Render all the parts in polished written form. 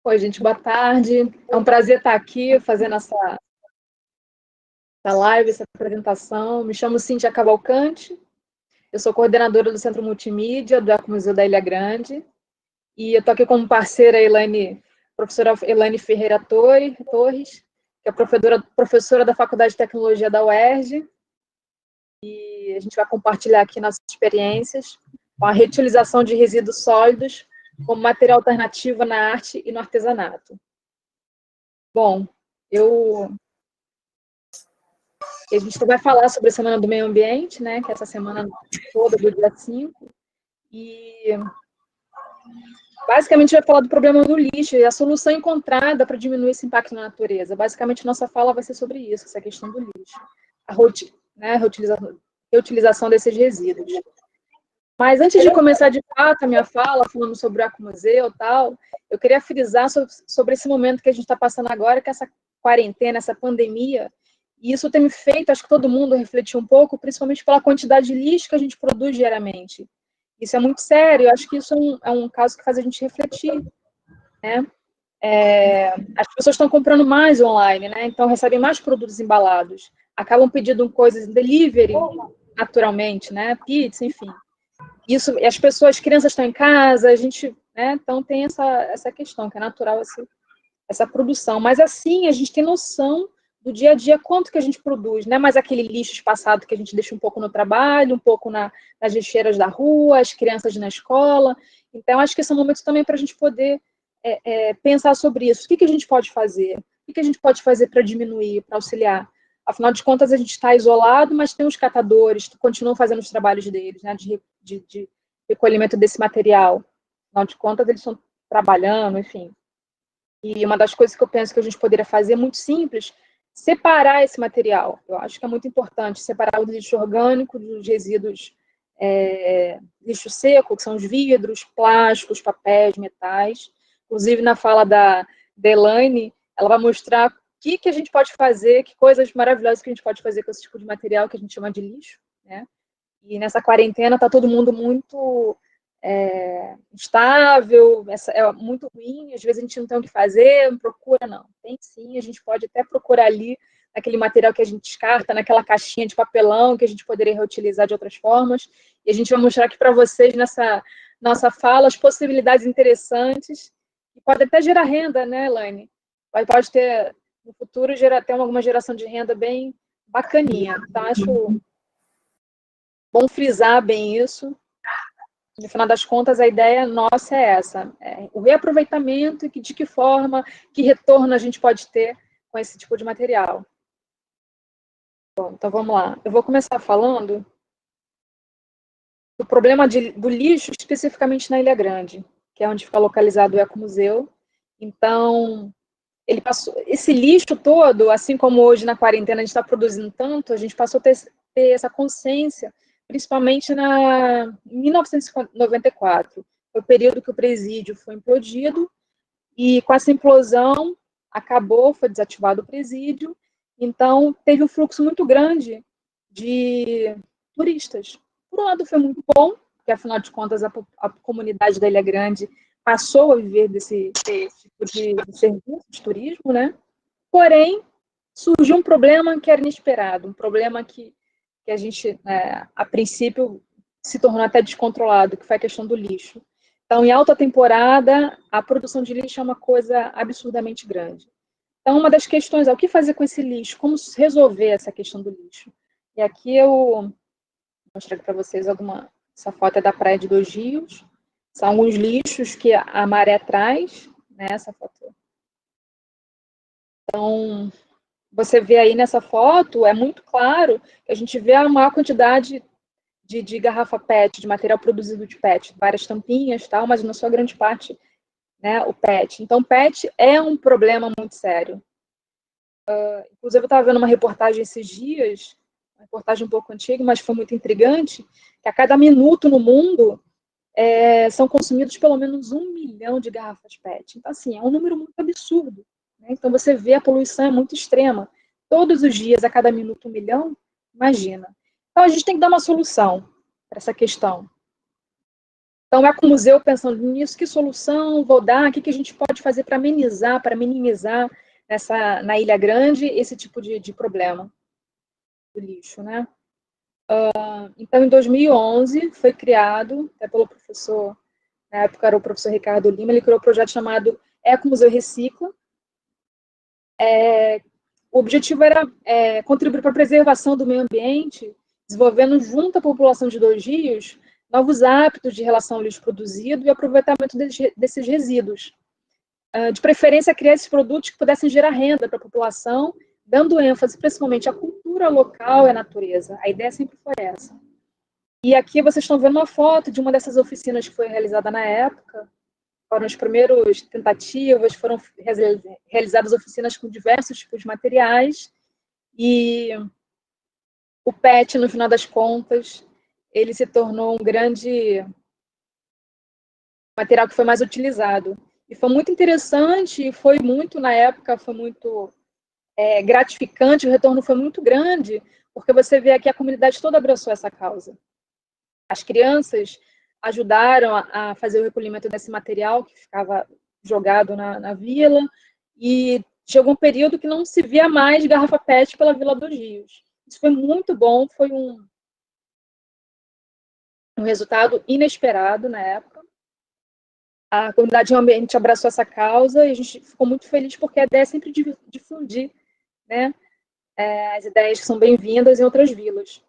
Oi, gente, boa tarde. É um prazer estar aqui fazendo essa live, essa apresentação. Me chamo Cíntia Cavalcante, eu sou coordenadora do Centro Multimídia do Ecomuseu da Ilha Grande, e eu estou aqui como parceira professora Elaine Ferreira Torres, que é professora da Faculdade de Tecnologia da UERJ, e a gente vai compartilhar aqui nossas experiências com a reutilização de resíduos sólidos como material alternativo na arte e no artesanato. Bom, a gente vai falar sobre a Semana do Meio Ambiente, né, que é essa semana toda, do dia 5, e basicamente vai falar do problema do lixo e a solução encontrada para diminuir esse impacto na natureza. Basicamente, nossa fala vai ser sobre isso, essa questão do lixo, a reutilização desses resíduos. Mas antes de começar de fato a minha fala, falando sobre o Ecomuseu e tal, eu queria frisar sobre esse momento que a gente está passando agora, que é essa quarentena, essa pandemia, e isso tem me feito, acho que todo mundo refletir um pouco, principalmente pela quantidade de lixo que a gente produz diariamente. Isso é muito sério, eu acho que isso é um caso que faz a gente refletir, né? As pessoas estão comprando mais online, né? Então recebem mais produtos embalados, acabam pedindo coisas em delivery, naturalmente, né? Pizza, enfim. Isso, e as crianças estão em casa, a gente, né? Então tem essa questão, que é natural essa produção. Mas assim, a gente tem noção do dia a dia, quanto que a gente produz, não é mais aquele lixo espaçado que a gente deixa um pouco no trabalho, um pouco nas lixeiras da rua, as crianças na escola. Então, acho que esse é um momento também para a gente poder pensar sobre isso. O que a gente pode fazer? O que a gente pode fazer para diminuir, para auxiliar? Afinal de contas, a gente está isolado, mas tem os catadores que continuam fazendo os trabalhos deles, né, de recolhimento desse material. Afinal de contas, eles estão trabalhando, enfim. E uma das coisas que eu penso que a gente poderia fazer é muito simples, separar esse material. Eu acho que é muito importante separar o lixo orgânico dos resíduos lixo seco, que são os vidros, plásticos, papéis, metais. Inclusive, na fala da Elaine, ela vai mostrar o que a gente pode fazer, que coisas maravilhosas que a gente pode fazer com esse tipo de material que a gente chama de lixo, né? E nessa quarentena está todo mundo muito instável, é muito ruim, às vezes a gente não tem o que fazer, não procura, não. Tem sim, a gente pode até procurar ali naquele material que a gente descarta, naquela caixinha de papelão que a gente poderia reutilizar de outras formas. E a gente vai mostrar aqui para vocês, nessa nossa fala, as possibilidades interessantes, e pode até gerar renda, né, Elaine? Pode ter, no futuro, ter alguma geração de renda bem bacaninha. Então, acho bom frisar bem isso. No final das contas, a ideia nossa é essa, o reaproveitamento e de que forma, que retorno a gente pode ter com esse tipo de material. Bom, então vamos lá. Eu vou começar falando do problema do lixo, especificamente na Ilha Grande, que é onde fica localizado o Ecomuseu. Então, esse lixo todo, assim como hoje na quarentena a gente está produzindo tanto, a gente passou a ter essa consciência principalmente em 1994, foi o período que o presídio foi implodido, e com essa implosão foi desativado o presídio, então teve um fluxo muito grande de turistas. Por um lado foi muito bom, porque afinal de contas a comunidade da Ilha Grande passou a viver desse tipo de serviço de turismo, né? Porém, surgiu um problema que era inesperado, um problema que a gente, a princípio, se tornou até descontrolado, que foi a questão do lixo. Então, em alta temporada, a produção de lixo é uma coisa absurdamente grande. Então, uma das questões é o que fazer com esse lixo, como resolver essa questão do lixo. E aqui eu vou mostrar para vocês essa foto é da Praia de Dois Rios, são alguns lixos que a maré traz, né, essa foto. Então, você vê aí nessa foto, é muito claro que a gente vê a maior quantidade de garrafa PET, de material produzido de PET, várias tampinhas, tal, mas na sua grande parte, né, o PET. Então, PET é um problema muito sério. Inclusive, eu estava vendo uma reportagem esses dias, uma reportagem um pouco antiga, mas foi muito intrigante, que a cada minuto no mundo são consumidos pelo menos 1 milhão de garrafas PET. Então, assim, é um número muito absurdo. Né? Então, você vê a poluição é muito extrema. Todos os dias, a cada minuto, 1 milhão, imagina. Então, a gente tem que dar uma solução para essa questão. Então, é com o museu pensando nisso, que solução vou dar, o que a gente pode fazer para amenizar, para minimizar na Ilha Grande esse tipo de problema do lixo, né? Então, em 2011, foi criado, até pelo professor, na época era o professor Ricardo Lima, ele criou um projeto chamado Ecomuseu Recicla. O objetivo era contribuir para a preservação do meio ambiente, desenvolvendo junto à população de Dois Rios novos hábitos de relação ao lixo produzido e aproveitamento desses resíduos. De preferência, criar esses produtos que pudessem gerar renda para a população, dando ênfase principalmente à cultura local e à natureza. A ideia sempre foi essa. E aqui vocês estão vendo uma foto de uma dessas oficinas que foi realizada na época. Foram as primeiras tentativas, foram realizadas oficinas com diversos tipos de materiais, e o PET, no final das contas, ele se tornou um grande material que foi mais utilizado. E foi muito interessante, foi muito, na época, foi muito gratificante, o retorno foi muito grande, porque você vê aqui a comunidade toda abraçou essa causa. As crianças ajudaram a fazer o recolhimento desse material que ficava jogado na vila, e chegou um período que não se via mais garrafa PET pela Vila dos Rios. Isso foi muito bom, foi um resultado inesperado na época. A comunidade realmente abraçou essa causa e a gente ficou muito feliz, porque a ideia é sempre difundir, né, as ideias que são bem-vindas em outras vilas,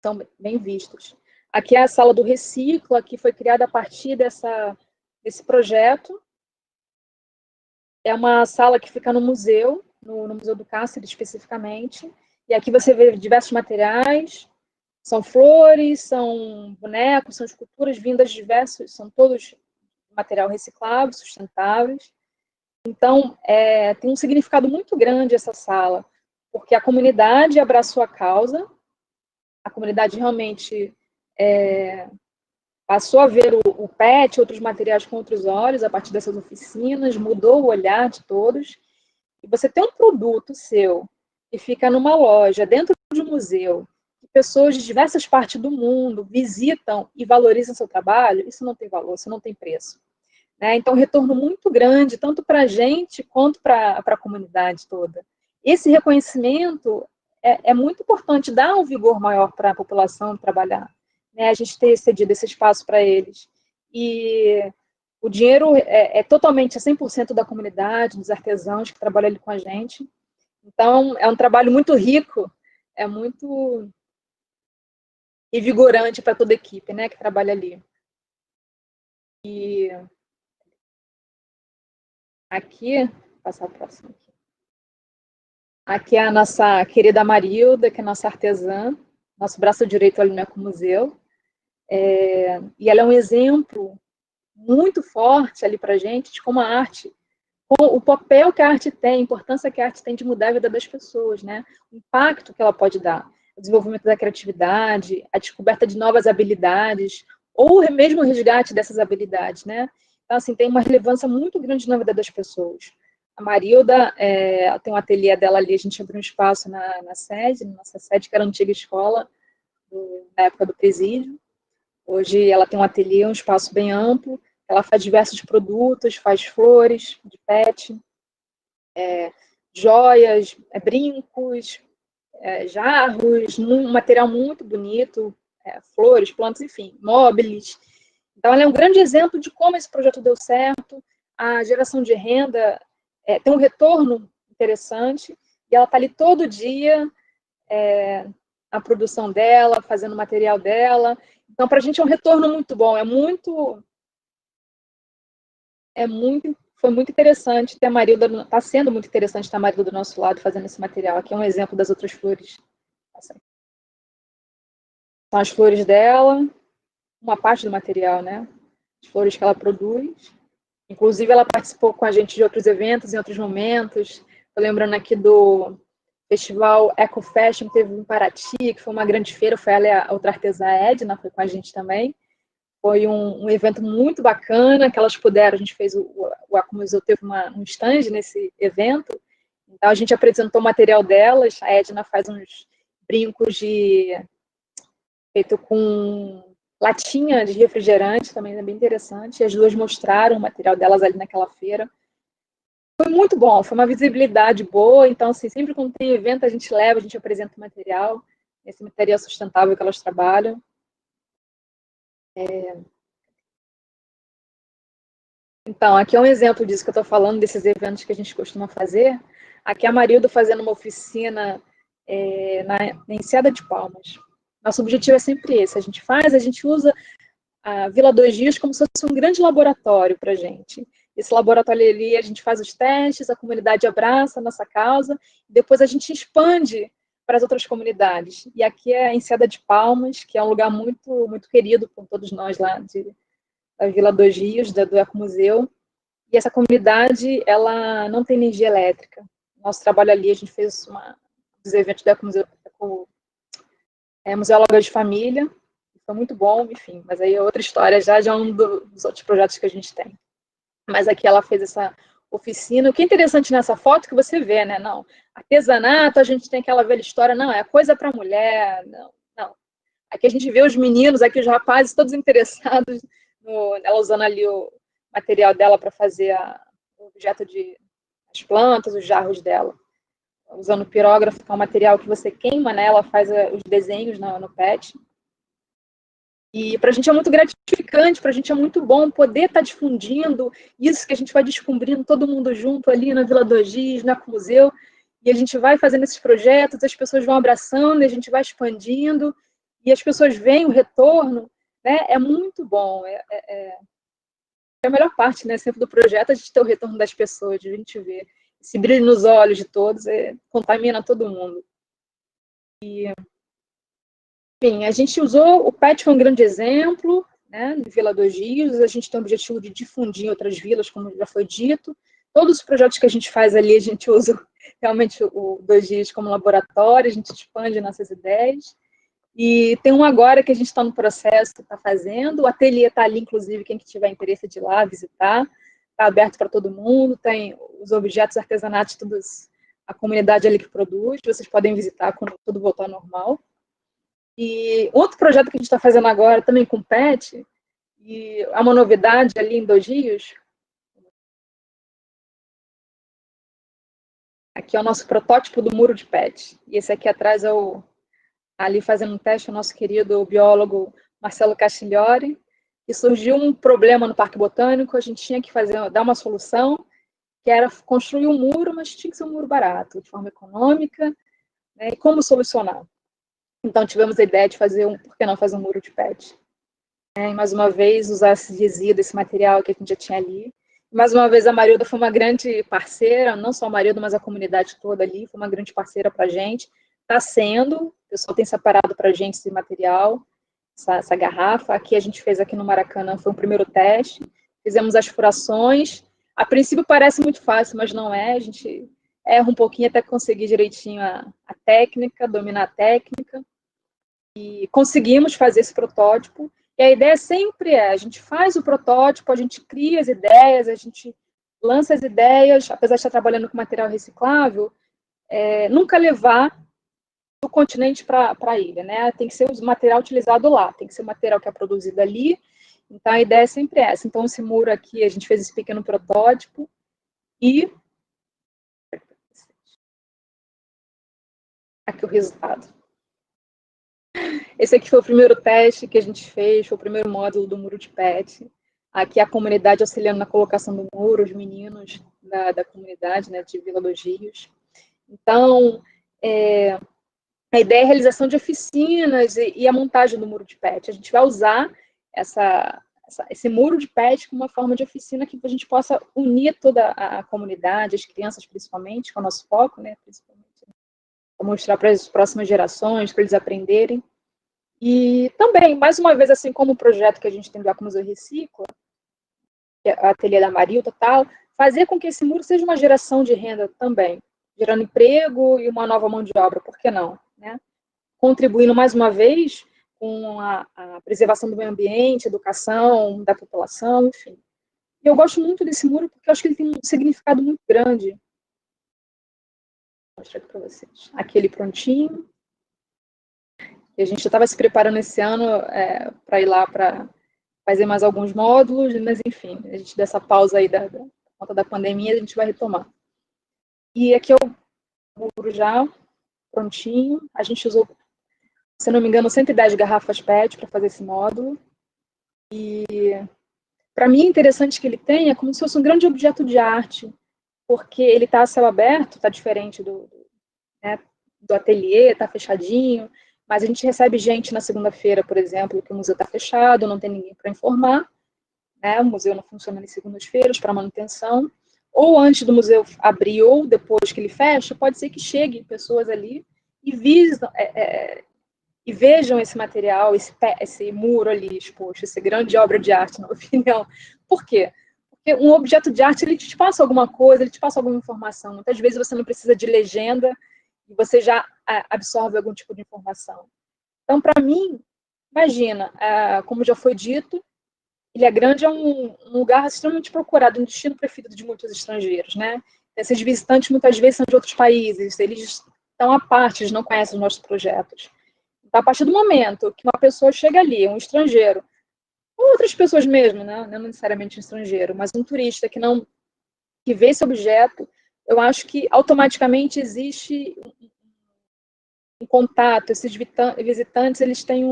são bem vistas. Aqui é a sala do Recicla, que foi criada a partir desse projeto. É uma sala que fica no museu, no Museu do Cárcere especificamente, e aqui você vê diversos materiais, são flores, são bonecos, são esculturas vindas de diversos, são todos material reciclável, sustentáveis. Então, tem um significado muito grande essa sala, porque a comunidade abraçou a causa, a comunidade realmente passou a ver o PET, outros materiais com outros olhos, a partir dessas oficinas, mudou o olhar de todos. E você tem um produto seu, que fica numa loja, dentro de um museu, que pessoas de diversas partes do mundo visitam e valorizam seu trabalho, isso não tem valor, isso não tem preço. Então, um retorno muito grande, tanto para a gente, quanto para a comunidade toda. Esse reconhecimento é muito importante, dar um vigor maior para a população trabalhar, a gente ter cedido esse espaço para eles. E o dinheiro é totalmente, 100% da comunidade, dos artesãos que trabalham ali com a gente. Então, é um trabalho muito rico, é muito revigorante para toda a equipe, que trabalha ali. E aqui, vou passar a próxima aqui. Aqui é a nossa querida Marilda, que é nossa artesã, nosso braço direito ali no Ecomuseu. E ela é um exemplo muito forte ali para a gente de como a arte, o papel que a arte tem, a importância que a arte tem de mudar a vida das pessoas, o impacto que ela pode dar, o desenvolvimento da criatividade, a descoberta de novas habilidades, ou mesmo o resgate dessas habilidades, Então, assim, tem uma relevância muito grande na vida das pessoas. A Marilda tem um ateliê dela ali, a gente abriu um espaço na nossa sede, que era a antiga escola, na época do presídio. Hoje ela tem um ateliê, um espaço bem amplo, ela faz diversos produtos, faz flores de PET, joias, brincos, jarros, um material muito bonito, flores, plantas, enfim, móveis. Então, ela é um grande exemplo de como esse projeto deu certo, a geração de renda tem um retorno interessante, e ela está ali todo dia, a produção dela, fazendo o material dela. Então, para a gente é um retorno muito bom, foi muito interessante ter a Marilda, está sendo muito interessante ter a Marilda do nosso lado fazendo esse material. Aqui é um exemplo das outras flores. São as flores dela, uma parte do material, as flores que ela produz. Inclusive, ela participou com a gente de outros eventos, em outros momentos. Estou lembrando aqui do Festival Eco Fashion, que teve em Paraty, que foi uma grande feira, foi ela e a outra artesã Edna, foi com a gente também. Foi um evento muito bacana, que elas puderam, a gente fez, o Ecomuseu teve um stand nesse evento, então a gente apresentou o material delas, a Edna faz uns brincos feito com latinha de refrigerante, também é bem interessante. E as duas mostraram o material delas ali naquela feira. Foi muito bom, foi uma visibilidade boa. Então, assim, sempre quando tem evento, a gente leva, a gente apresenta o material, esse material sustentável que elas trabalham. Então, aqui é um exemplo disso que eu estou falando, desses eventos que a gente costuma fazer. Aqui é a Marildo fazendo uma oficina na Enseada de Palmas. Nosso objetivo é sempre esse, a gente usa a Vila 2 Dias como se fosse um grande laboratório para a gente. Esse laboratório ali, a gente faz os testes, a comunidade abraça a nossa causa, depois a gente expande para as outras comunidades. E aqui é a Enseada de Palmas, que é um lugar muito, muito querido por todos nós lá da Vila 2 Rios, do Ecomuseu. E essa comunidade, ela não tem energia elétrica. Nosso trabalho ali, a gente fez dos eventos do Ecomuseu, Museóloga de Família, foi muito bom, enfim, mas aí é outra história, já é um dos outros projetos que a gente tem. Mas aqui ela fez essa oficina. O que é interessante nessa foto que você vê, né? Não, artesanato, a gente tem aquela velha história, não, é coisa para mulher, não, não. Aqui a gente vê os meninos, aqui os rapazes, todos interessados, ela usando ali o material dela para fazer o objeto as plantas, os jarros dela. Usando pirógrafo, que é um material que você queima, né? Ela faz os desenhos no PET. E para a gente é muito gratificante, para a gente é muito bom poder estar difundindo isso que a gente vai descobrindo todo mundo junto ali na Vila do Giz, na Museu, e a gente vai fazendo esses projetos, as pessoas vão abraçando, e a gente vai expandindo, e as pessoas veem o retorno, né? É muito bom, é a melhor parte, né, sempre do projeto, a gente ter o retorno das pessoas, a gente ver esse brilho nos olhos de todos, contamina todo mundo. E enfim, a gente usou o PET como um grande exemplo, né, de Vila dos Rios, a gente tem o objetivo de difundir em outras vilas, como já foi dito. Todos os projetos que a gente faz ali, a gente usa realmente o Dois Rios como laboratório, a gente expande nossas ideias. E tem um agora que a gente está no processo, está fazendo, o ateliê está ali, inclusive, quem que tiver interesse de ir lá visitar, está aberto para todo mundo, tem os objetos artesanatos, todos, a comunidade ali que produz, vocês podem visitar quando tudo voltar ao normal. E outro projeto que a gente está fazendo agora, também com PET, e é uma novidade ali em Dois Rios. Aqui é o nosso protótipo do muro de PET. E esse aqui atrás é ali fazendo um teste, o nosso querido biólogo Marcelo Castiglione. E surgiu um problema no Parque Botânico, a gente tinha que dar uma solução, que era construir um muro, mas tinha que ser um muro barato, de forma econômica, né? E como solucionar? Então tivemos a ideia de fazer por que não fazer um muro de PET? E mais uma vez usar esse resíduo, esse material que a gente já tinha ali. Mais uma vez a Marilda foi uma grande parceira, não só a Marilda, mas a comunidade toda ali, foi uma grande parceira para a gente. Está sendo, o pessoal tem separado para a gente esse material, essa garrafa. Aqui a gente fez aqui no Maracanã, foi um primeiro teste. Fizemos as furações. A princípio parece muito fácil, mas não é. A gente erra um pouquinho até conseguir direitinho a técnica, dominar a técnica. E conseguimos fazer esse protótipo. E a ideia sempre a gente faz o protótipo, a gente cria as ideias, a gente lança as ideias, apesar de estar trabalhando com material reciclável, nunca levar do continente para a ilha, né? Tem que ser o material utilizado lá, tem que ser o material que é produzido ali. Então a ideia é sempre essa. Então esse muro aqui, a gente fez esse pequeno protótipo e aqui o resultado. Esse aqui foi o primeiro teste que a gente fez, foi o primeiro módulo do muro de PET. Aqui a comunidade auxiliando na colocação do muro, os meninos da comunidade, né, de Vila dos Rios. Então, a ideia é a realização de oficinas e a montagem do muro de PET. A gente vai usar esse muro de PET como uma forma de oficina que a gente possa unir toda a comunidade, as crianças principalmente, com o nosso foco, né, principalmente, para mostrar para as próximas gerações, para eles aprenderem. E também, mais uma vez, assim como o projeto que a gente tem do Ecomuseu Recicla, a ateliê da Marilda e tal, fazer com que esse muro seja uma geração de renda também, gerando emprego e uma nova mão de obra, por que não? Né? Contribuindo, mais uma vez, com a preservação do meio ambiente, educação da população, enfim. E eu gosto muito desse muro porque eu acho que ele tem um significado muito grande. Vou mostrar aqui para vocês. Aqui ele prontinho. E a gente já estava se preparando esse ano para ir lá para fazer mais alguns módulos, mas enfim, a gente dessa pausa aí da conta da pandemia, a gente vai retomar. E aqui é o muro já prontinho. A gente usou, se não me engano, 110 garrafas PET para fazer esse módulo. E para mim é interessante que ele tenha como se fosse um grande objeto de arte, porque ele está a céu aberto, está diferente né, do ateliê, está fechadinho, mas a gente recebe gente na segunda-feira, por exemplo, que o museu está fechado, não tem ninguém para informar, né, o museu não funciona nas segundas-feiras para manutenção, ou antes do museu abrir, ou depois que ele fecha, pode ser que cheguem pessoas ali e vejam esse material, esse muro ali exposto, essa grande obra de arte, na minha opinião. Por quê? Porque um objeto de arte, ele te passa alguma coisa, ele te passa alguma informação. Muitas vezes você não precisa de legenda e você já absorve algum tipo de informação. Então, para mim, imagina, como já foi dito, Ilha Grande é um lugar extremamente procurado, um destino preferido de muitos estrangeiros, né? Esses visitantes muitas vezes são de outros países, eles estão à parte, eles não conhecem os nossos projetos. Então, a partir do momento que uma pessoa chega ali, um estrangeiro, ou outras pessoas mesmo, né? Não necessariamente um estrangeiro, mas um turista que vê esse objeto, eu acho que automaticamente existe um contato, esses visitantes, eles têm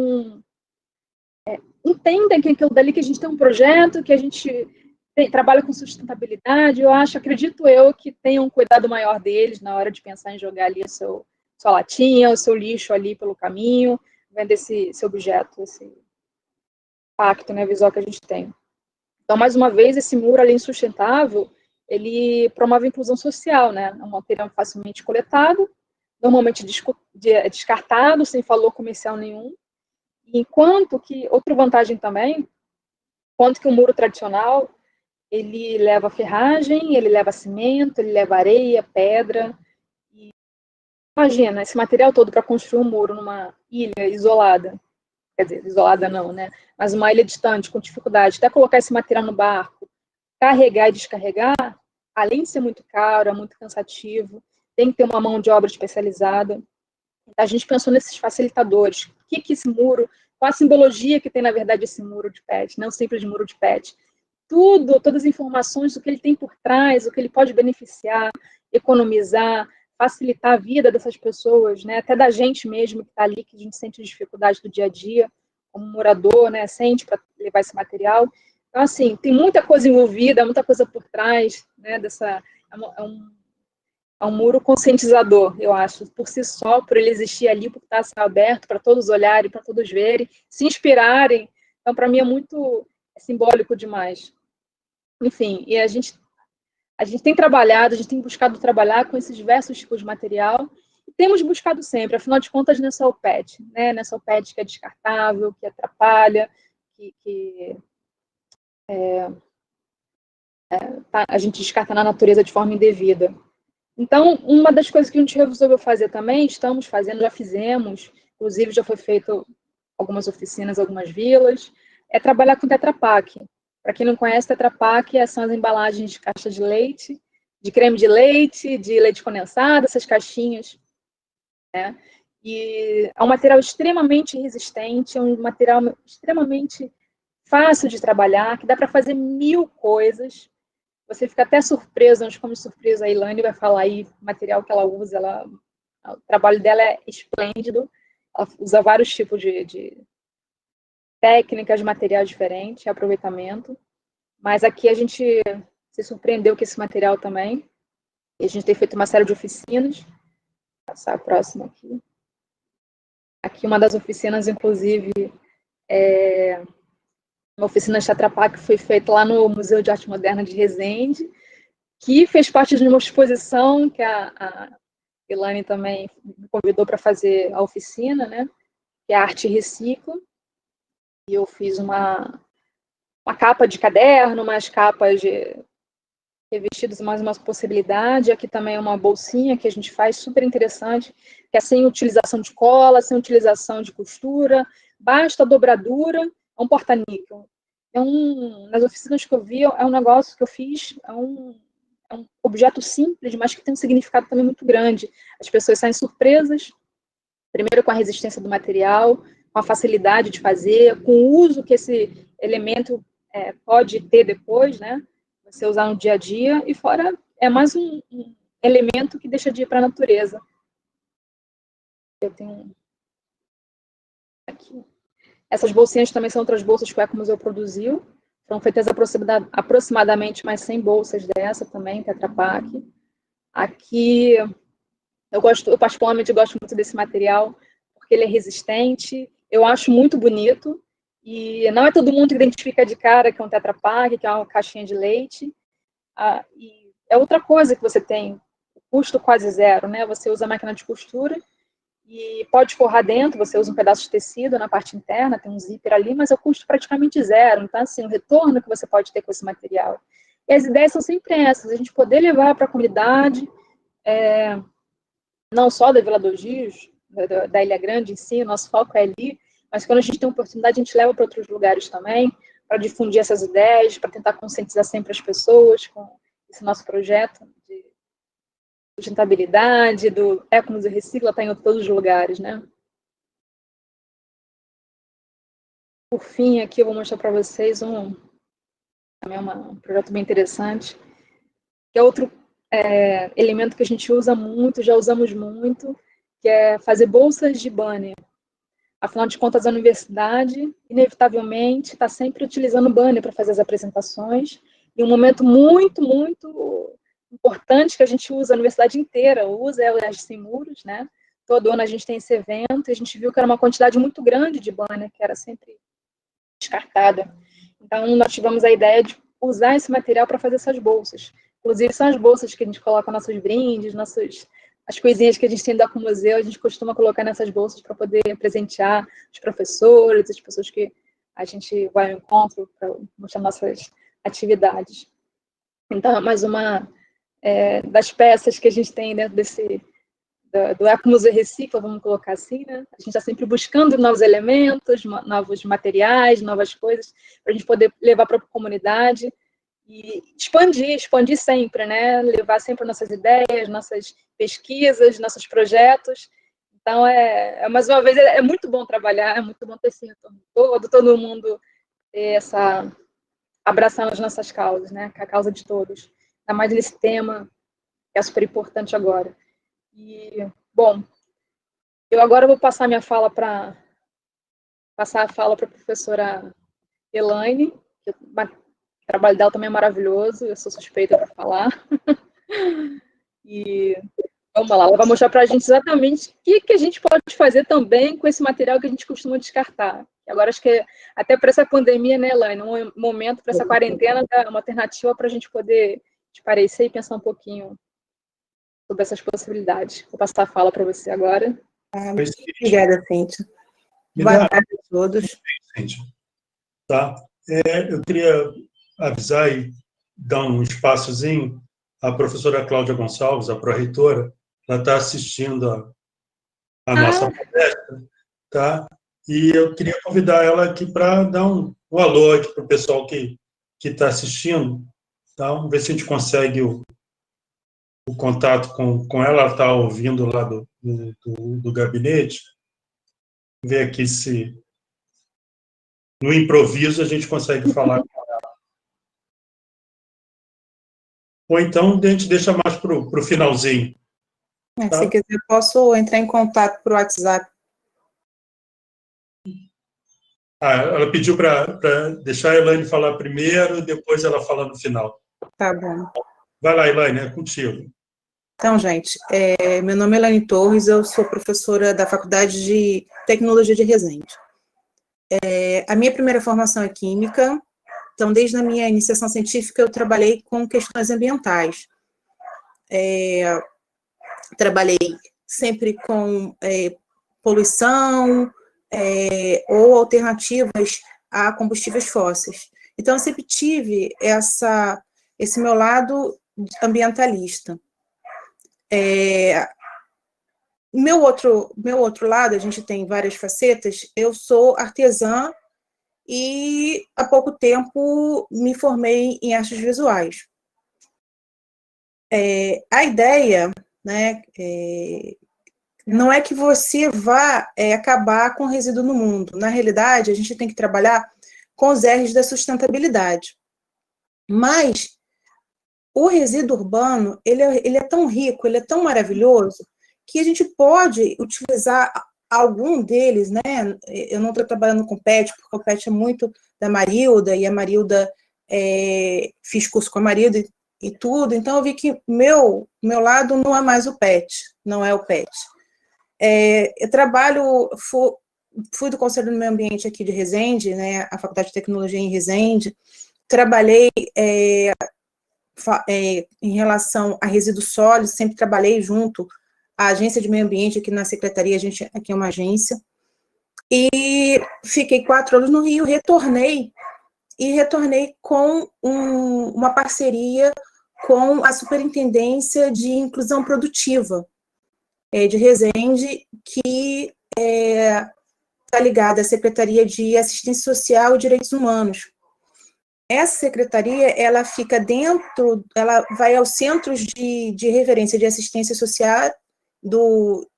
entendem que aquilo dali que a gente tem um projeto, que a gente trabalha com sustentabilidade, acredito eu, que tenham um cuidado maior deles na hora de pensar em jogar ali sua latinha, o seu lixo ali pelo caminho, vendo esse objeto, esse impacto, né, visual que a gente tem. Então, mais uma vez, esse muro, além de sustentável, ele promove a inclusão social, né? É um material facilmente coletado, normalmente descartado, sem valor comercial nenhum. Enquanto que, outra vantagem também, enquanto que o muro tradicional, ele leva ferragem, ele leva cimento, ele leva areia, pedra. E, imagina, esse material todo para construir um muro numa ilha isolada, quer dizer, isolada não, né? Mas uma ilha distante, com dificuldade, até colocar esse material no barco, carregar e descarregar, além de ser muito caro, é muito cansativo, tem que ter uma mão de obra especializada. A gente pensou nesses facilitadores. O que esse muro, qual a simbologia que tem, na verdade, esse muro de PET, não simples muro de PET. Todas as informações do que ele tem por trás, o que ele pode beneficiar, economizar, facilitar a vida dessas pessoas, né? Até da gente mesmo que está ali, que a gente sente dificuldade do dia a dia, como morador, né? Sente para levar esse material. Então, assim, tem muita coisa envolvida, muita coisa por trás, né? É um muro conscientizador, eu acho, por si só, por ele existir ali, por estar aberto para todos olharem, para todos verem, se inspirarem. Então, para mim, é muito simbólico demais. Enfim, e a gente tem trabalhado, a gente tem buscado trabalhar com esses diversos tipos de material, e temos buscado sempre, afinal de contas, nessa OPET, né? Nessa OPET que é descartável, que atrapalha, que a gente descarta na natureza de forma indevida. Então, uma das coisas que a gente resolveu fazer também, estamos fazendo, já fizemos, inclusive já foi feito algumas oficinas, algumas vilas, é trabalhar com Tetra Pak. Para quem não conhece, Tetra Pak são as embalagens de caixa de leite, de creme de leite condensado, essas caixinhas, né? E é um material extremamente resistente, é um material extremamente fácil de trabalhar, que dá para fazer 1000 coisas. Você fica até surpresa, nós ficamos surpresa, a Ilane vai falar aí o material que ela usa, o trabalho dela é esplêndido, ela usa vários tipos de técnicas, materiais diferentes, aproveitamento, mas aqui a gente se surpreendeu com esse material também, e a gente tem feito uma série de oficinas. Vou passar a próxima aqui. Aqui uma das oficinas, inclusive, uma oficina de Tetra Pak que foi feita lá no Museu de Arte Moderna de Resende, que fez parte de uma exposição que a Ilane também me convidou para fazer a oficina, né? Que é a Arte Recicla. E eu fiz uma capa de caderno, umas capas de revestidos, mais uma possibilidade. Aqui também é uma bolsinha que a gente faz, super interessante, que é sem utilização de cola, sem utilização de costura, basta a dobradura, é um porta-níquel. Nas oficinas que eu vi, é um negócio que eu fiz, é um objeto simples, mas que tem um significado também muito grande. As pessoas saem surpresas, primeiro com a resistência do material, com a facilidade de fazer, com o uso que esse elemento pode ter depois, né? Você usar no dia a dia, e fora é mais um elemento que deixa de ir para a natureza. Eu tenho aqui. Essas bolsinhas também são outras bolsas que o Ecomuseu produziu. Foram feitas aproximadamente mais 100 bolsas dessa também, Tetra Pak. Aqui, eu particularmente gosto muito desse material, porque ele é resistente, eu acho muito bonito, e não é todo mundo que identifica de cara que é um Tetra Pak, que é uma caixinha de leite. E é outra coisa que você tem, o custo quase zero, né? Você usa a máquina de costura, e pode forrar dentro, você usa um pedaço de tecido na parte interna, tem um zíper ali, mas é o custo praticamente zero. Então, assim, o retorno que você pode ter com esse material. E as ideias são sempre essas, a gente poder levar para a comunidade, não só da Vila dos Rios, da Ilha Grande em si, o nosso foco é ali, mas quando a gente tem oportunidade, a gente leva para outros lugares também, para difundir essas ideias, para tentar conscientizar sempre as pessoas com esse nosso projeto de sustentabilidade, do Ecomuseu Recicla, está em todos os lugares, né? Por fim, aqui eu vou mostrar para vocês também um projeto bem interessante, que é outro elemento que a gente usa muito, já usamos muito, que é fazer bolsas de banner. Afinal de contas, a universidade, inevitavelmente, está sempre utilizando banner para fazer as apresentações, e um momento muito, muito importante que a gente usa, a universidade inteira usa, é o UERJ Sem Muros, né? Todo ano a gente tem esse evento, e a gente viu que era uma quantidade muito grande de banner, que era sempre descartada. Então, nós tivemos a ideia de usar esse material para fazer essas bolsas. Inclusive, são as bolsas que a gente coloca nossos brindes, as coisinhas que a gente tem do Ecomuseu, a gente costuma colocar nessas bolsas para poder presentear os professores, as pessoas que a gente vai ao encontro para mostrar nossas atividades. Então, mais uma das peças que a gente tem dentro do Ecomuseu Recicla, vamos colocar assim, né? A gente está sempre buscando novos elementos, novos materiais, novas coisas, para a gente poder levar para a comunidade e expandir sempre, né? Levar sempre nossas ideias, nossas pesquisas, nossos projetos. Então, mais uma vez, é muito bom trabalhar, é muito bom ter esse retorno todo mundo abraçando as nossas causas, né? A causa de todos. Ainda mais nesse tema que é super importante agora. E, bom, eu agora vou passar a fala para a professora Elaine, que o trabalho dela também é maravilhoso, eu sou suspeita para falar. E vamos lá, ela vai mostrar para a gente exatamente o que a gente pode fazer também com esse material que a gente costuma descartar. Agora, acho que até para essa pandemia, né, Elaine, um momento para essa quarentena, é uma alternativa para a gente poder esparecer e pensar um pouquinho sobre essas possibilidades. Vou passar a fala para você agora. Obrigada, Cíntia. Boa tarde a todos. Cíntia. Tá? Eu queria avisar e dar um espaçozinho. A professora Cláudia Gonçalves, a pró-reitora, ela está assistindo a nossa palestra, tá? E eu queria convidar ela aqui para dar um alô aqui para o pessoal que está assistindo, tá? Vamos ver se a gente consegue o contato com ela. Ela está ouvindo lá do gabinete. Ver aqui se no improviso a gente consegue falar com ela. Ou então a gente deixa mais para o finalzinho. Tá? Se quiser, posso entrar em contato por WhatsApp. Ela pediu para deixar a Elaine falar primeiro, depois ela fala no final. Tá bom. Vai lá, Elaine, é contigo. Então, gente, meu nome é Elaine Torres, eu sou professora da Faculdade de Tecnologia de Resende. A minha primeira formação é Química, então, desde a minha iniciação científica, eu trabalhei com questões ambientais. Trabalhei sempre com poluição ou alternativas a combustíveis fósseis. Então, eu sempre tive esse meu lado ambientalista. Meu outro lado, a gente tem várias facetas, eu sou artesã e, há pouco tempo, me formei em artes visuais. A ideia, né, não é que você vá acabar com o resíduo no mundo. Na realidade, a gente tem que trabalhar com os R's da sustentabilidade. Mas o resíduo urbano, ele é tão rico, ele é tão maravilhoso, que a gente pode utilizar algum deles, né? Eu não estou trabalhando com PET, porque o PET é muito da Marilda, e a Marilda, fiz curso com a Marilda e tudo, então eu vi que meu lado não é mais o PET, não é o PET. Eu trabalho, fui do Conselho do Meio Ambiente aqui de Resende, né, a Faculdade de Tecnologia em Resende, trabalhei em relação a resíduos sólidos, sempre trabalhei junto à Agência de Meio Ambiente aqui na Secretaria, a gente aqui é uma agência, e fiquei 4 anos no Rio, retornei com uma parceria com a Superintendência de Inclusão Produtiva de Resende, que está ligada à Secretaria de Assistência Social e Direitos Humanos. Essa secretaria, ela fica dentro, ela vai aos centros de referência de assistência social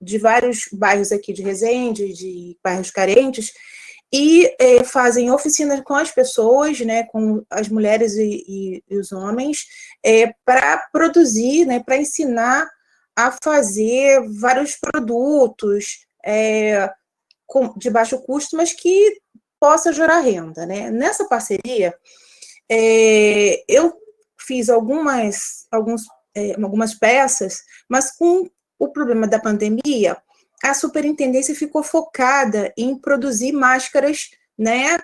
de vários bairros aqui de Resende, de bairros carentes, e fazem oficinas com as pessoas, né, com as mulheres e os homens, para produzir, né, para ensinar a fazer vários produtos de baixo custo, mas que possa gerar renda, né? Nessa parceria, eu fiz algumas peças, mas com o problema da pandemia, a superintendência ficou focada em produzir máscaras, né,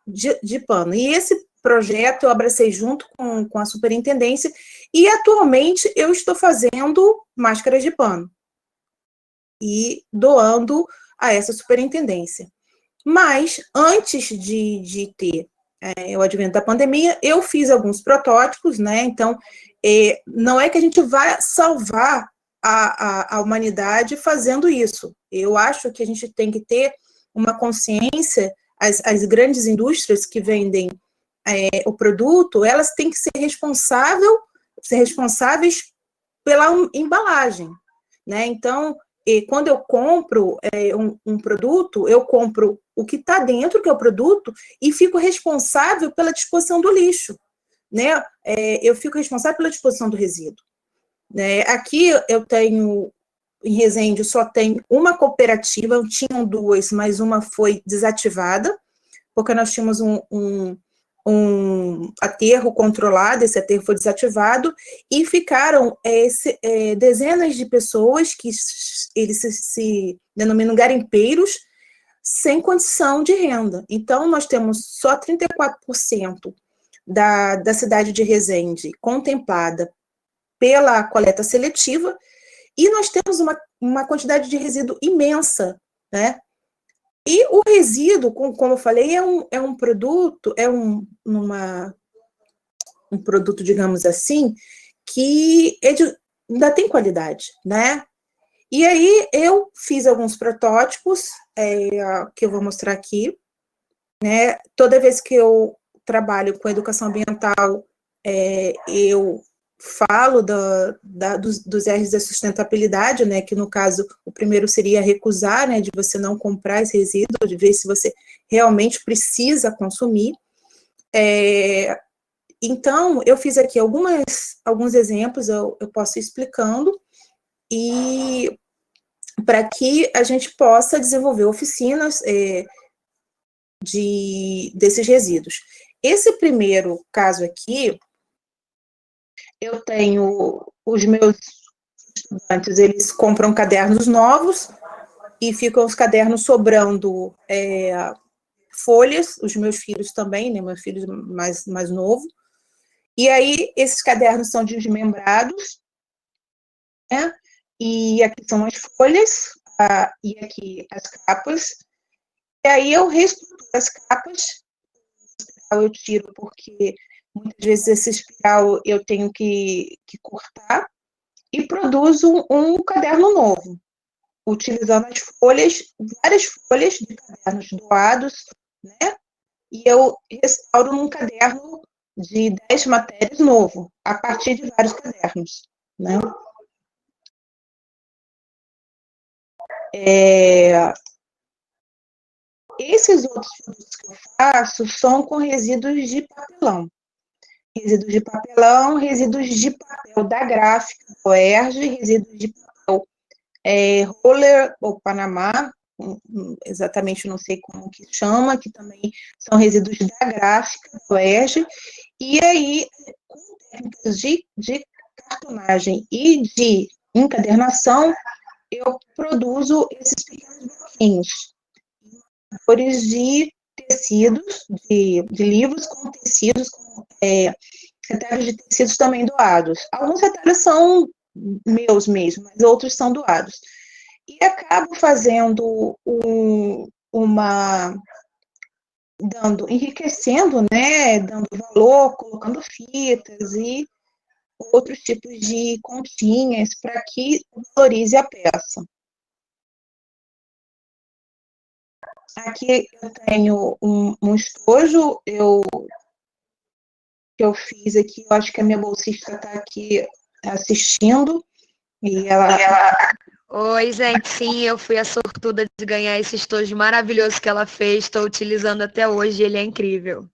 de pano. E esse projeto eu abracei junto com a superintendência, e atualmente eu estou fazendo máscaras de pano e doando a essa superintendência. Mas, antes de ter o advento da pandemia, eu fiz alguns protótipos, né? Então, não é que a gente vai salvar a humanidade fazendo isso. Eu acho que a gente tem que ter uma consciência, as grandes indústrias que vendem o produto, elas têm que ser responsáveis pela embalagem, né? Então, quando eu compro um produto, eu compro o que está dentro, que é o produto, e fico responsável pela disposição do lixo, né? Eu fico responsável pela disposição do resíduo. Né? Aqui eu tenho, em Resende, só tem uma cooperativa, tinham 2, mas uma foi desativada, porque nós tínhamos um aterro controlado, esse aterro foi desativado, e ficaram dezenas de pessoas que eles se denominam garimpeiros, sem condição de renda. Então, nós temos só 34% da cidade de Resende contemplada pela coleta seletiva, e nós temos uma quantidade de resíduo imensa, né? E o resíduo, como eu falei, é um produto, um produto, digamos assim, que ainda tem qualidade, né? E aí eu fiz alguns protótipos, que eu vou mostrar aqui, né? Toda vez que eu trabalho com educação ambiental, eu falo dos R's da sustentabilidade, né, que no caso, o primeiro seria recusar, né, de você não comprar esse resíduo, de ver se você realmente precisa consumir. Então, eu fiz aqui alguns exemplos, eu posso ir explicando, e para que a gente possa desenvolver oficinas desses resíduos. Esse primeiro caso aqui, eu tenho os meus estudantes, eles compram cadernos novos e ficam os cadernos sobrando folhas, os meus filhos também, né, meu filho mais novo, e aí esses cadernos são desmembrados, né, e aqui são as folhas, e aqui as capas, e aí eu reestruturo as capas, eu tiro porque muitas vezes esse espiral eu tenho que cortar, e produzo um caderno novo, utilizando as folhas, várias folhas de cadernos doados, né? E eu restauro num caderno de 10 matérias novo, a partir de vários cadernos, né? Esses outros produtos que eu faço são com resíduos de papelão. Resíduos de papelão, resíduos de papel da gráfica, do ERJ, resíduos de papel roller ou Panamá, exatamente não sei como que chama, que também são resíduos da gráfica, do ERJ, e aí, com técnicas de cartonagem e de encadernação, eu produzo esses pequenos bloquinhos, cores de tecidos, de livros com tecidos, com retalhos de tecidos também doados. Alguns retalhos são meus mesmo, mas outros são doados. E acabo fazendo enriquecendo, né, dando valor, colocando fitas e outros tipos de continhas para que valorize a peça. Aqui eu tenho um estojo que eu fiz aqui, eu acho que a minha bolsista está aqui assistindo, e ela... Oi, gente, sim, eu fui a sortuda de ganhar esse estojo maravilhoso que ela fez, estou utilizando até hoje, ele é incrível.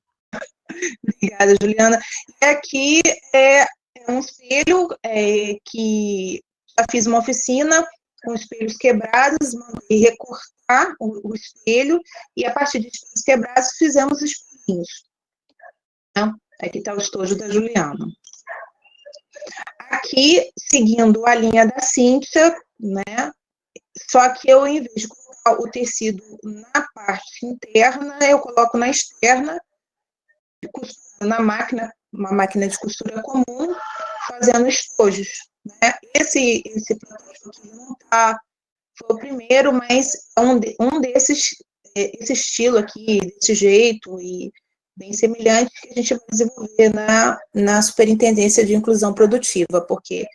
Obrigada, Juliana. E aqui é um espelho que já fiz uma oficina com espelhos quebrados, mandei recortar o espelho, e a partir de espelhos quebrados fizemos espelhinhos. Aqui está o estojo da Juliana. Aqui, seguindo a linha da Cíntia, né? Só que eu, em vez de colocar o tecido na parte interna, eu coloco na externa, na máquina, uma máquina de costura comum, fazendo estojos, né? Esse protótipo aqui não tá, foi o primeiro, mas um desses, esse estilo aqui, desse jeito, e bem semelhante, que a gente vai desenvolver na Superintendência de Inclusão Produtiva, porque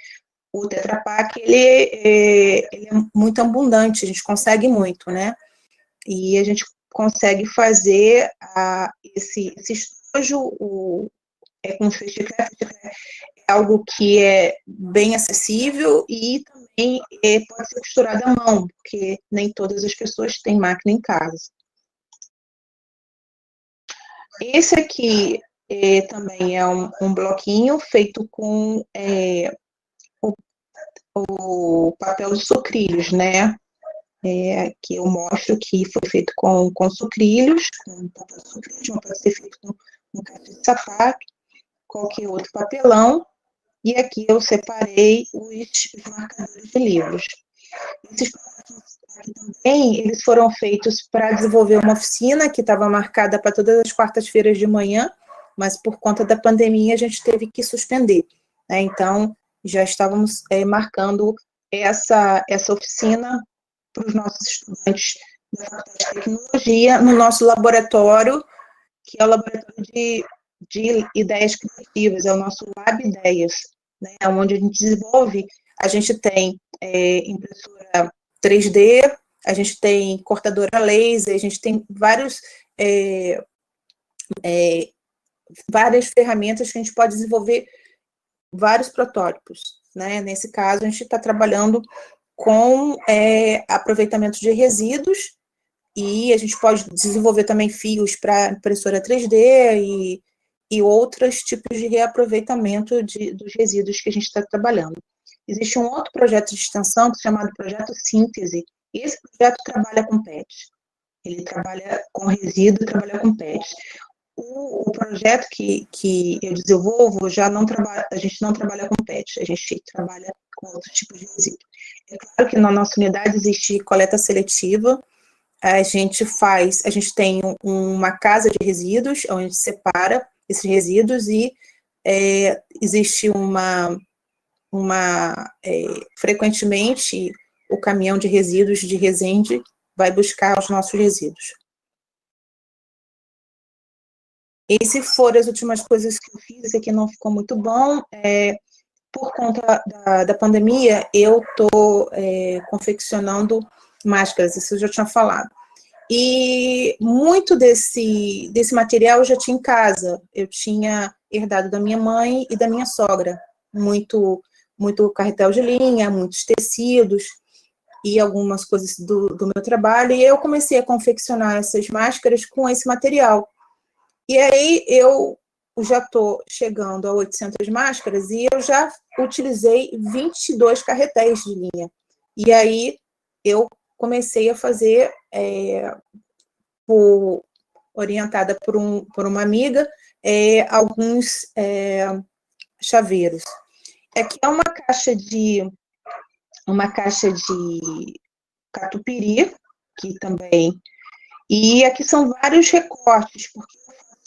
o Tetra Pak, ele é muito abundante, a gente consegue muito, né? E a gente consegue fazer esse estojo com fechiclé, é algo que é bem acessível e também pode ser costurado à mão, porque nem todas as pessoas têm máquina em casa. Esse aqui também é um bloquinho feito com o papel de sucrilhos, né? Aqui eu mostro que foi feito com sucrilhos, com papel de sucrilhos, não pode ser feito com caixa de sapato, qualquer outro papelão, e aqui eu separei os marcadores de livros. Esses papéis aqui também, eles foram feitos para desenvolver uma oficina que estava marcada para todas as quartas-feiras de manhã, mas por conta da pandemia a gente teve que suspender, né? Então, já estávamos marcando essa oficina para os nossos estudantes da Faculdade de Tecnologia, no nosso laboratório, que é o laboratório de ideias criativas, é o nosso Lab Ideias, né, onde a gente desenvolve, a gente tem impressora 3D, a gente tem cortadora laser, a gente tem várias ferramentas que a gente pode desenvolver vários protótipos, né? Nesse caso, a gente está trabalhando com aproveitamento de resíduos, e a gente pode desenvolver também fios para impressora 3D e outros tipos de reaproveitamento dos resíduos que a gente está trabalhando. Existe um outro projeto de extensão chamado Projeto Síntese, e esse projeto trabalha com PET. Ele trabalha com resíduo, trabalha com PET. O projeto que eu desenvolvo, a gente não trabalha com PET, a gente trabalha com outros tipos de resíduo. É claro que na nossa unidade existe coleta seletiva, a gente tem uma casa de resíduos, onde a gente separa esses resíduos, e existe frequentemente, o caminhão de resíduos de Resende vai buscar os nossos resíduos. Essas foram as últimas coisas que eu fiz. Esse aqui não ficou muito bom. Por conta da pandemia, eu estou confeccionando máscaras, isso eu já tinha falado. E muito desse material eu já tinha em casa. Eu tinha herdado da minha mãe e da minha sogra. Muito carretel de linha, muitos tecidos. e algumas coisas do meu trabalho, e eu comecei a confeccionar essas máscaras com esse material. E aí eu já estou chegando a 800 máscaras e eu já utilizei 22 carretéis de linha. E aí eu comecei a fazer, orientada por uma amiga, alguns chaveiros. Aqui é uma caixa de catupiry, que também. E aqui são vários recortes, porque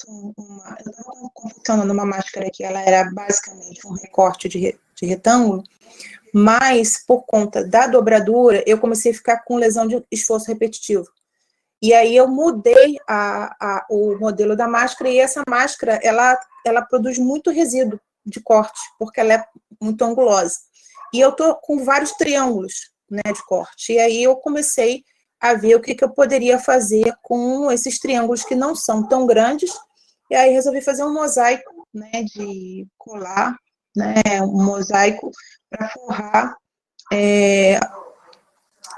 eu estava confeccionando uma máscara que ela era basicamente um recorte de retângulo, mas por conta da dobradura, eu comecei a ficar com lesão de esforço repetitivo. E aí eu mudei o modelo da máscara, e essa máscara, ela produz muito resíduo de corte, porque ela é muito angulosa. E eu estou com vários triângulos, né, de corte. E aí eu comecei a ver o que eu poderia fazer com esses triângulos que não são tão grandes. E aí resolvi fazer um mosaico, né, de colar, né, um mosaico para forrar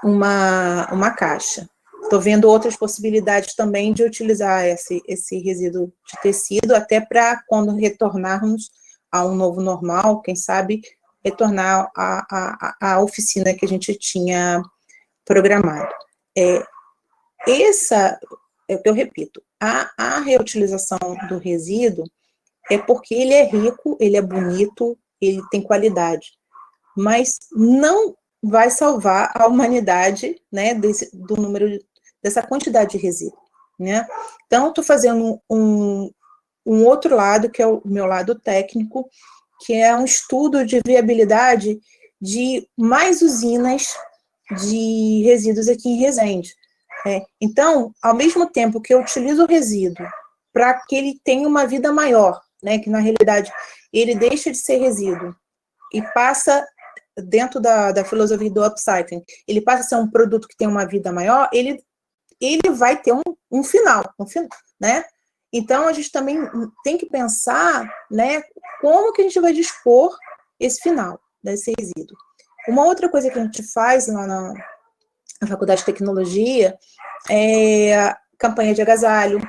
uma caixa. Estou vendo outras possibilidades também de utilizar esse resíduo de tecido, até para quando retornarmos a um novo normal, quem sabe retornar à oficina que a gente tinha programado. Eu repito, a reutilização do resíduo é porque ele é rico, ele é bonito, ele tem qualidade, mas não vai salvar a humanidade, né, do número, dessa quantidade de resíduo, né? Então, estou fazendo um outro lado, que é o meu lado técnico, que é um estudo de viabilidade de mais usinas de resíduos aqui em Resende. Então, ao mesmo tempo que eu utilizo o resíduo para que ele tenha uma vida maior, né, que na realidade ele deixa de ser resíduo e passa, dentro da filosofia do upcycling, ele passa a ser um produto que tem uma vida maior, ele vai ter um final, né? Então, a gente também tem que pensar, né, como que a gente vai dispor esse final desse resíduo. Uma outra coisa que a gente faz lá na Faculdade de Tecnologia é campanha de agasalho,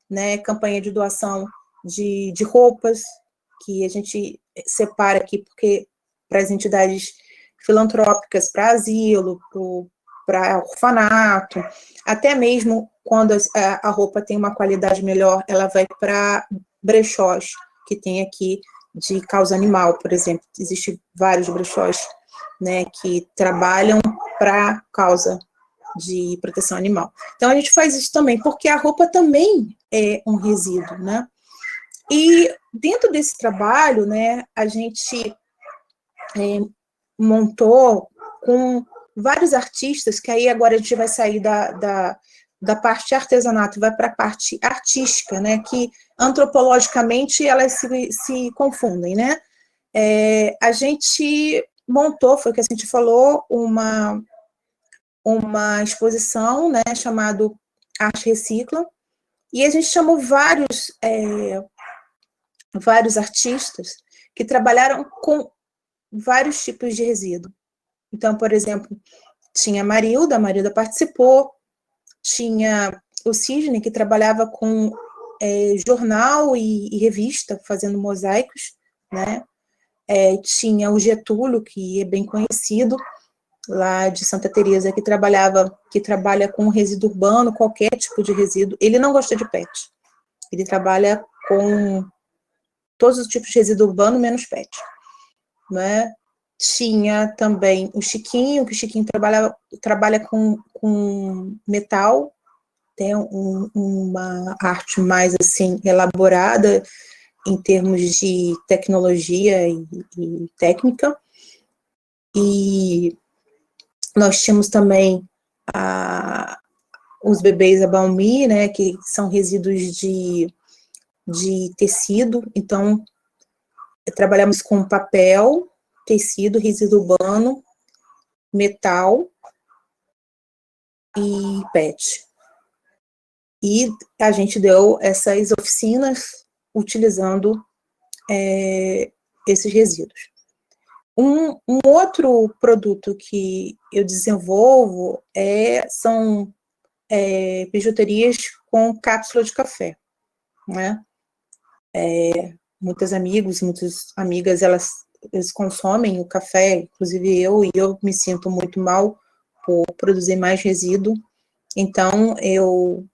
né, campanha de doação de roupas, que a gente separa aqui porque para as entidades filantrópicas, para asilo, para orfanato, até mesmo quando a roupa tem uma qualidade melhor, ela vai para brechós, que tem aqui de causa animal, por exemplo. Existem vários brechós, né, que trabalham para causa de proteção animal. Então, a gente faz isso também, porque a roupa também é um resíduo, né? E dentro desse trabalho, né, a gente montou com vários artistas, que aí agora a gente vai sair da parte de artesanato, vai para a parte artística, né, que antropologicamente elas se confundem, né? A gente montou, foi o que a gente falou, uma exposição, né, chamado Arte Recicla, e a gente chamou vários artistas que trabalharam com vários tipos de resíduo. Então, por exemplo, tinha a Marilda participou, tinha o Sidney, que trabalhava com jornal e revista, fazendo mosaicos, né? Tinha o Getúlio, que é bem conhecido, lá de Santa Teresa, que trabalha com resíduo urbano, qualquer tipo de resíduo. Ele não gosta de PET. Ele trabalha com todos os tipos de resíduo urbano, menos PET. Né? Tinha também o Chiquinho, que o Chiquinho trabalha com metal, tem uma arte mais assim elaborada em termos de tecnologia e técnica. E nós tínhamos também os bebês Abaumi, né, que são resíduos de tecido. Então, trabalhamos com papel, tecido, resíduo urbano, metal e PET. E a gente deu essas oficinas utilizando esses resíduos. Um outro produto que eu desenvolvo são bijuterias com cápsula de café, né? Muitas amigas, eles consomem o café, inclusive eu, e eu me sinto muito mal por produzir mais resíduo. Então, eu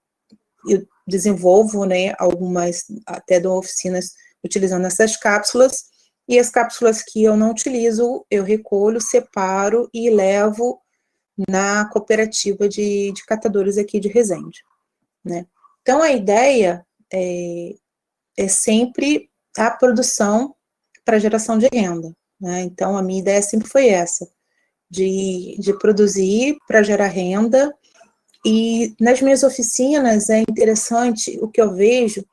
desenvolvo, né, algumas, até dou oficinas utilizando essas cápsulas, e as cápsulas que eu não utilizo, eu recolho, separo e levo na cooperativa de catadores aqui de Resende, né. Então, a ideia é sempre a produção para geração de renda, né. Então, a minha ideia sempre foi essa, de produzir para gerar renda. E nas minhas oficinas é interessante o que eu vejo,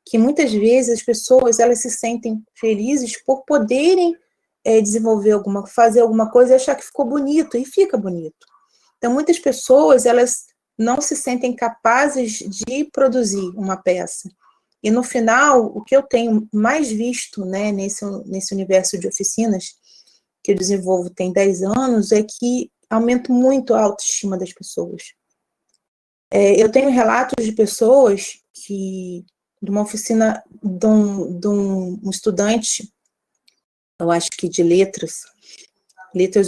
que muitas vezes as pessoas, elas se sentem felizes por poderem fazer alguma coisa e achar que ficou bonito, e fica bonito. Então, muitas pessoas, elas não se sentem capazes de produzir uma peça. E no final, o que eu tenho mais visto, né, nesse universo de oficinas que eu desenvolvo tem 10 anos, é que aumenta muito a autoestima das pessoas. Eu tenho relatos de pessoas de uma oficina, de um estudante, eu acho que de letras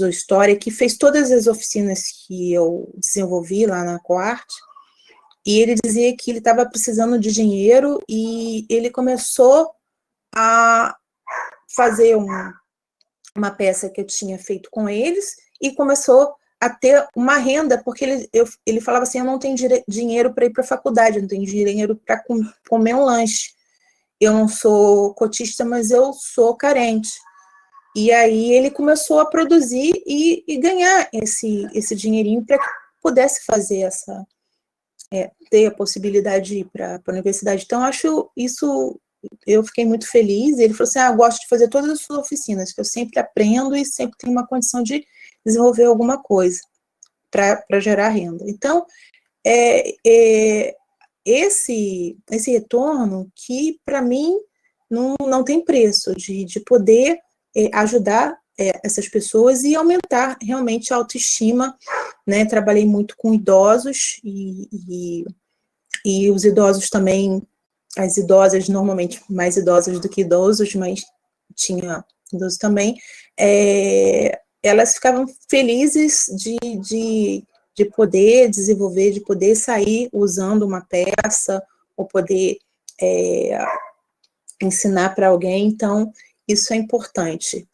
ou história, que fez todas as oficinas que eu desenvolvi lá na Coarte, e ele dizia que ele estava precisando de dinheiro, e ele começou a fazer uma peça que eu tinha feito com eles, e começou a ter uma renda, porque ele falava assim, eu não tenho dinheiro para ir para a faculdade, eu não tenho dinheiro para comer um lanche, eu não sou cotista, mas eu sou carente. E aí ele começou a produzir e ganhar esse dinheirinho para que pudesse fazer ter a possibilidade de ir para a universidade. Então, acho isso, eu fiquei muito feliz. Ele falou assim, eu gosto de fazer todas as suas oficinas, que eu sempre aprendo e sempre tenho uma condição de desenvolver alguma coisa para gerar renda. Então, esse retorno que, para mim, não tem preço, de poder ajudar essas pessoas e aumentar realmente a autoestima, né? Trabalhei muito com idosos e os idosos também, as idosas, normalmente mais idosas do que idosos, mas tinha idosos também, elas ficavam felizes de poder desenvolver, de poder sair usando uma peça, ou poder ensinar para alguém. Então, isso é importante.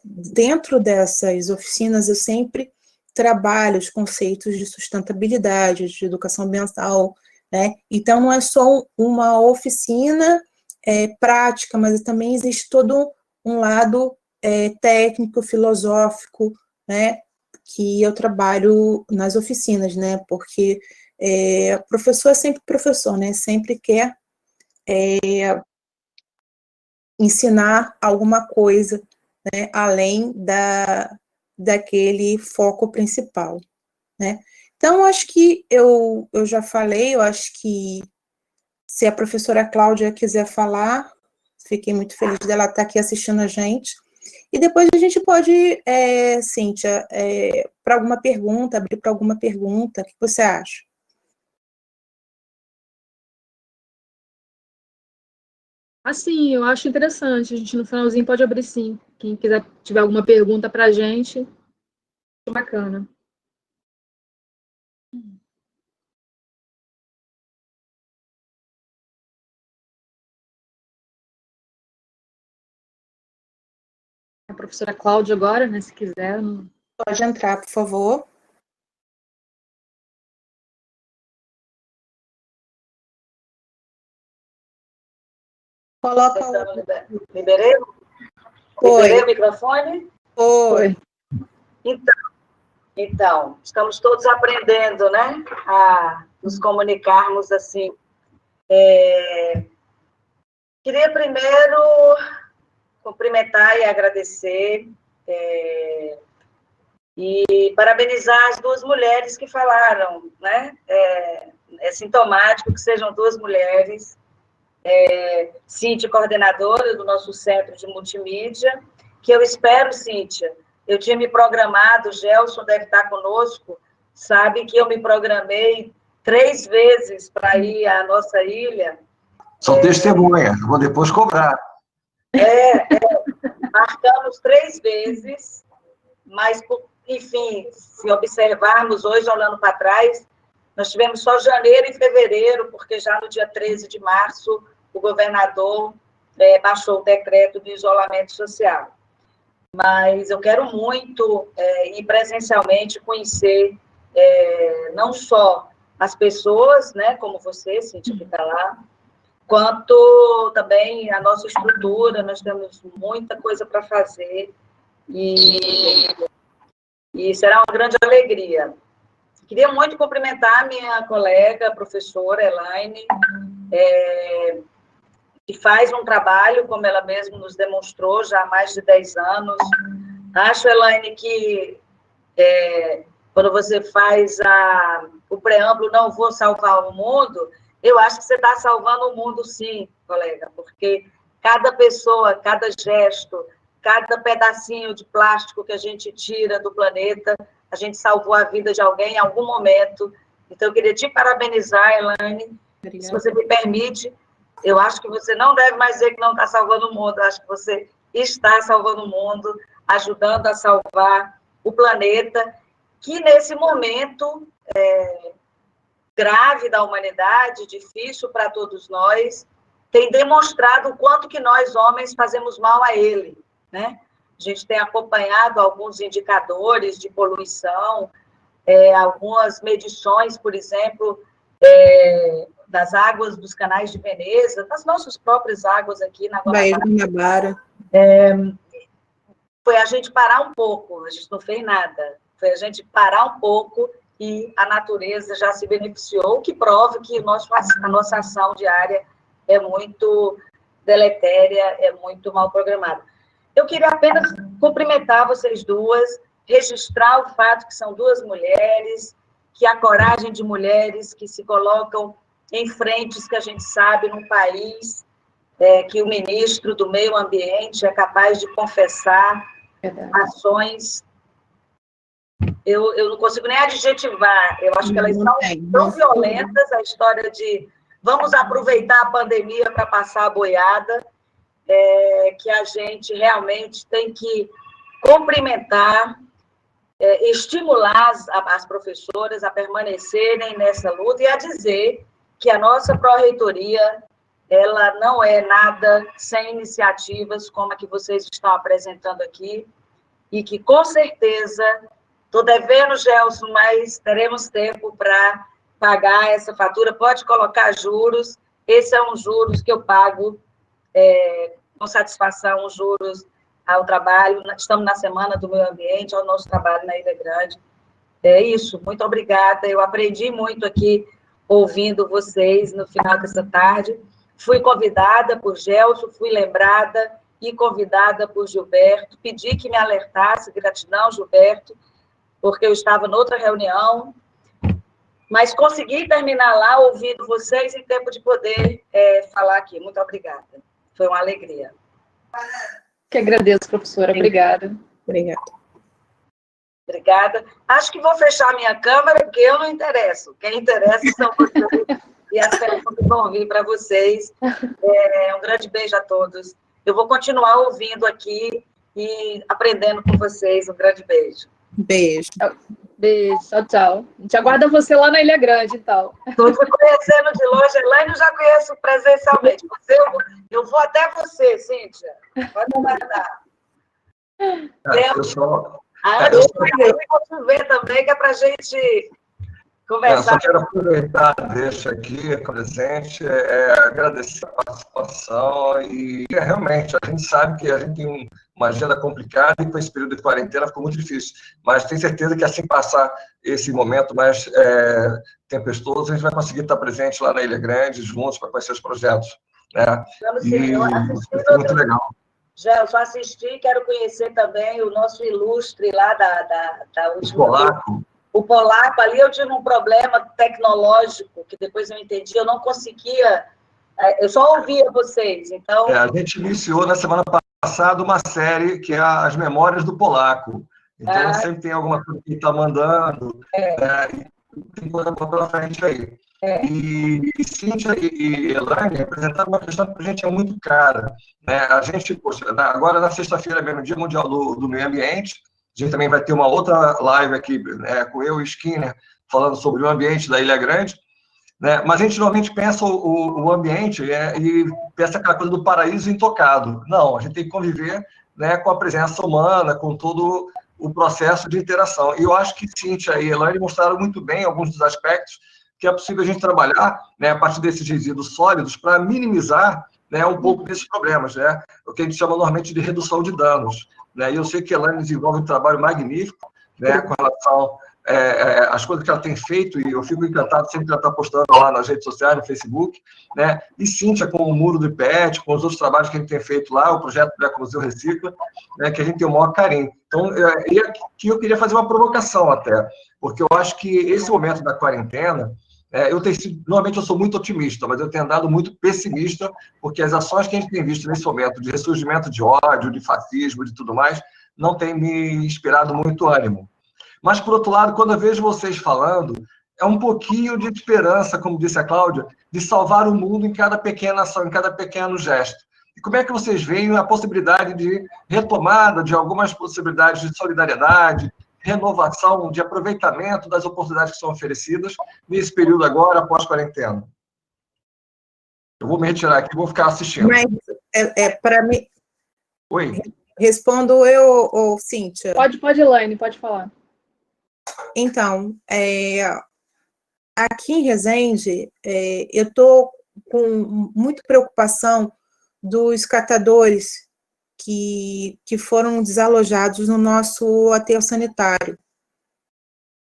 Dentro dessas oficinas, eu sempre trabalho os conceitos de sustentabilidade, de educação ambiental, né? Então, não é só uma oficina prática, mas também existe todo um lado técnico, filosófico, né? Que eu trabalho nas oficinas, né? Porque professor é sempre professor, né? Sempre quer ensinar alguma coisa, né? Além daquele foco principal, né? Então, acho que eu já falei, eu acho que se a professora Cláudia quiser falar, fiquei muito feliz dela estar aqui assistindo a gente. E depois a gente pode, Cíntia, para alguma pergunta, abrir para alguma pergunta, o que você acha? Assim, eu acho interessante. A gente no finalzinho pode abrir sim. Quem quiser tiver alguma pergunta para a gente, bacana. A professora Cláudia agora, né, se quiser. Pode entrar, por favor. Coloca Liberei? Foi. Liberei o microfone? Foi. Então, estamos todos aprendendo, né, a nos comunicarmos assim. Queria primeiro cumprimentar e agradecer e parabenizar as duas mulheres que falaram, né? É sintomático que sejam duas mulheres. Cíntia, coordenadora do nosso centro de multimídia, que eu espero, Cíntia, eu tinha me programado, o Gelson deve estar conosco, sabe que eu me programei 3 vezes para ir à nossa ilha. São testemunhas, vou depois cobrar. Marcamos 3 vezes, mas, enfim, se observarmos hoje, olhando para trás, nós tivemos só janeiro e fevereiro, porque já no dia 13 de março o governador baixou o decreto de isolamento social. Mas eu quero muito ir presencialmente conhecer não só as pessoas, né, como você, Cíntia, que está lá, quanto também a nossa estrutura. Nós temos muita coisa para fazer e será uma grande alegria. Queria muito cumprimentar a minha colega, a professora Elaine, que faz um trabalho, como ela mesma nos demonstrou, já há mais de 10 anos. Acho, Elaine, que quando você faz o preâmbulo, não vou salvar o mundo, eu acho que você está salvando o mundo, sim, colega, porque cada pessoa, cada gesto, cada pedacinho de plástico que a gente tira do planeta, a gente salvou a vida de alguém em algum momento. Então, eu queria te parabenizar, Elaine. Obrigada. Se você me permite, eu acho que você não deve mais dizer que não está salvando o mundo, eu acho que você está salvando o mundo, ajudando a salvar o planeta, que nesse momento grave da humanidade, difícil para todos nós, tem demonstrado o quanto que nós, homens, fazemos mal a ele, né? A gente tem acompanhado alguns indicadores de poluição, algumas medições, por exemplo, das águas dos canais de Veneza, das nossas próprias águas aqui na Guanabara. Foi a gente parar um pouco, a gente não fez nada, foi a gente parar um pouco e a natureza já se beneficiou, o que prova que a nossa ação diária é muito deletéria, é muito mal programada. Eu queria apenas cumprimentar vocês duas, registrar o fato que são 2 mulheres, que a coragem de mulheres que se colocam em frentes que a gente sabe num país que o ministro do Meio Ambiente é capaz de confessar ações. Eu não consigo nem adjetivar, eu acho que elas são tão violentas, a história de vamos aproveitar a pandemia para passar a boiada, que a gente realmente tem que cumprimentar, estimular as professoras a permanecerem nessa luta e a dizer que a nossa pró-reitoria ela não é nada sem iniciativas como a que vocês estão apresentando aqui, e que, com certeza, estou devendo, Gelson, mas teremos tempo para pagar essa fatura. Pode colocar juros, esse é um juros que eu pago com satisfação, os juros ao trabalho. Estamos na Semana do Meio Ambiente, ao nosso trabalho na Ilha Grande. É isso, muito obrigada. Eu aprendi muito aqui ouvindo vocês no final dessa tarde. Fui convidada por Gelson, fui lembrada e convidada por Gilberto. Pedi que me alertasse, gratidão, Gilberto, porque eu estava noutra reunião, mas consegui terminar lá ouvindo vocês em tempo de poder falar aqui. Muito obrigada. Foi uma alegria. Que agradeço, professora. Obrigada. Obrigada. Acho que vou fechar minha câmera, porque eu não interesso. Quem interessa são vocês e as perguntas que vão vir para vocês. Um grande beijo a todos. Eu vou continuar ouvindo aqui e aprendendo com vocês. Um grande beijo. Beijo. Beijo, tchau, tchau. A gente aguarda você lá na Ilha Grande, então. Estou te conhecendo de longe, Elaine, eu já conheço presencialmente. Eu vou até você, Cíntia. Pode aguardar. Eu posso ver também, que é para a gente conversar. Eu só quero aproveitar, deixa aqui presente, agradecer a participação e realmente a gente sabe que a gente tem uma agenda complicada e com esse período de quarentena ficou muito difícil, mas tenho certeza que assim passar esse momento mais tempestuoso, a gente vai conseguir estar presente lá na Ilha Grande, juntos, para conhecer os projetos. Né? Foi muito legal. Já, eu só assisti, quero conhecer também o nosso ilustre lá da última... O polaco, ali eu tive um problema tecnológico, que depois eu entendi, eu não conseguia Eu só ouvia vocês, então... A gente iniciou na semana passada uma série que é As Memórias do Polaco. Então, sempre tem alguma coisa que está mandando, tem coisa pela frente aí. E Cíntia e Elaine apresentaram uma questão que para a gente é muito cara. Né? A gente, poxa, agora na sexta-feira, no Dia Mundial do Meio Ambiente, a gente também vai ter uma outra live aqui, com eu e Skinner, falando sobre o ambiente da Ilha Grande. Né? Mas a gente normalmente pensa o ambiente e pensa aquela coisa do paraíso intocado. Não, a gente tem que conviver, né, com a presença humana, com todo o processo de interação. E eu acho que Cíntia e Elaine mostraram muito bem alguns dos aspectos que é possível a gente trabalhar, né, a partir desses resíduos sólidos para minimizar, né, um pouco desses problemas, né? O que a gente chama normalmente de redução de danos. Né? E eu sei que a Elaine desenvolve um trabalho magnífico, né, com relação as coisas que ela tem feito, e eu fico encantado sempre que ela está postando lá nas redes sociais, no Facebook, né? E Cíntia com o Muro do IPET, com os outros trabalhos que a gente tem feito lá, o projeto do Ecomuseu Recicla, né, que a gente tem o maior carinho. Então, aqui eu queria fazer uma provocação até, porque eu acho que esse momento da quarentena, normalmente eu sou muito otimista, mas eu tenho andado muito pessimista, porque as ações que a gente tem visto nesse momento de ressurgimento de ódio, de fascismo, de tudo mais, não tem me inspirado muito ânimo. Mas, por outro lado, quando eu vejo vocês falando, é um pouquinho de esperança, como disse a Cláudia, de salvar o mundo em cada pequena ação, em cada pequeno gesto. E como é que vocês veem a possibilidade de retomada de algumas possibilidades de solidariedade, renovação, de aproveitamento das oportunidades que são oferecidas nesse período agora, pós-quarentena? Eu vou me retirar aqui, vou ficar assistindo. Mas, para mim... Oi? Respondo eu ou Cíntia? Pode, Elaine, pode falar. Então, aqui em Resende, eu estou com muita preocupação dos catadores que foram desalojados no nosso aterro sanitário.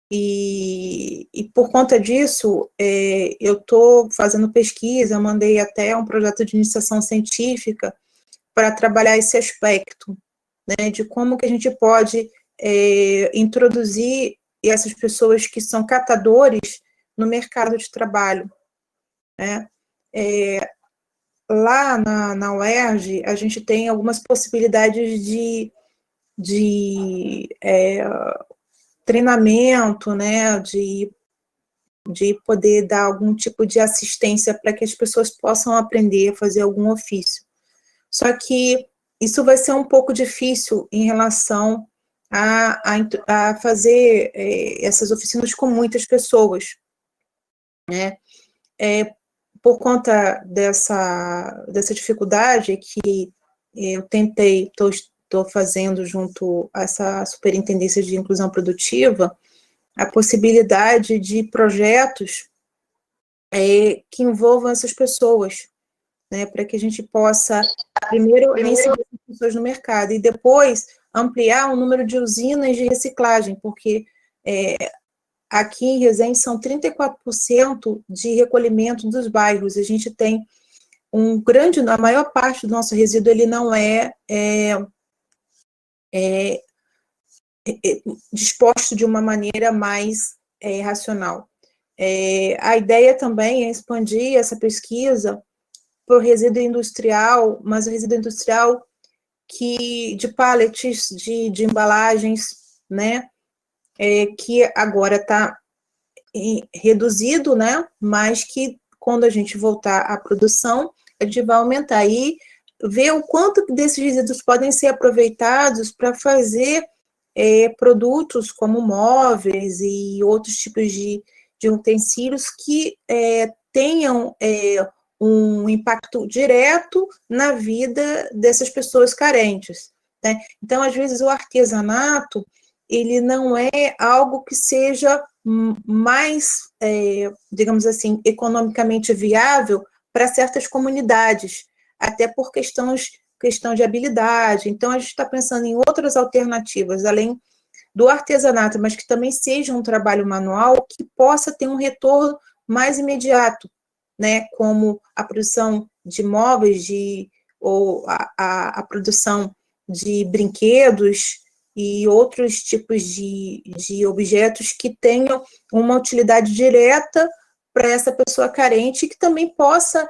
E por conta disso, eu estou fazendo pesquisa, mandei até um projeto de iniciação científica para trabalhar esse aspecto, né, de como que a gente pode introduzir essas pessoas que são catadores no mercado de trabalho. Né? Lá na UERJ, a gente tem algumas possibilidades de treinamento, né, de poder dar algum tipo de assistência para que as pessoas possam aprender a fazer algum ofício. Só que isso vai ser um pouco difícil em relação a fazer essas oficinas com muitas pessoas, né? Por conta dessa dificuldade que eu tentei, estou fazendo junto a essa Superintendência de Inclusão Produtiva, a possibilidade de projetos que envolvam essas pessoas, né, para que a gente possa, primeiro reinserir as pessoas no mercado e depois ampliar o número de usinas de reciclagem, porque aqui em Resende são 34% de recolhimento dos bairros. A gente tem a maior parte do nosso resíduo, ele não é disposto de uma maneira mais racional. A ideia também é expandir essa pesquisa para o resíduo industrial, mas o resíduo industrial de pallets, de embalagens, né, que agora está reduzido, né, mas que quando a gente voltar à produção, a gente vai aumentar e ver o quanto desses resíduos podem ser aproveitados para fazer produtos como móveis e outros tipos de utensílios que tenham um impacto direto na vida dessas pessoas carentes, né? Então, às vezes, o artesanato, ele não é algo que seja mais, digamos assim, economicamente viável para certas comunidades, até por questão de habilidade. Então, a gente está pensando em outras alternativas, além do artesanato, mas que também seja um trabalho manual que possa ter um retorno mais imediato, né, como a produção de móveis, ou a produção de brinquedos e outros tipos de objetos que tenham uma utilidade direta para essa pessoa carente que também possa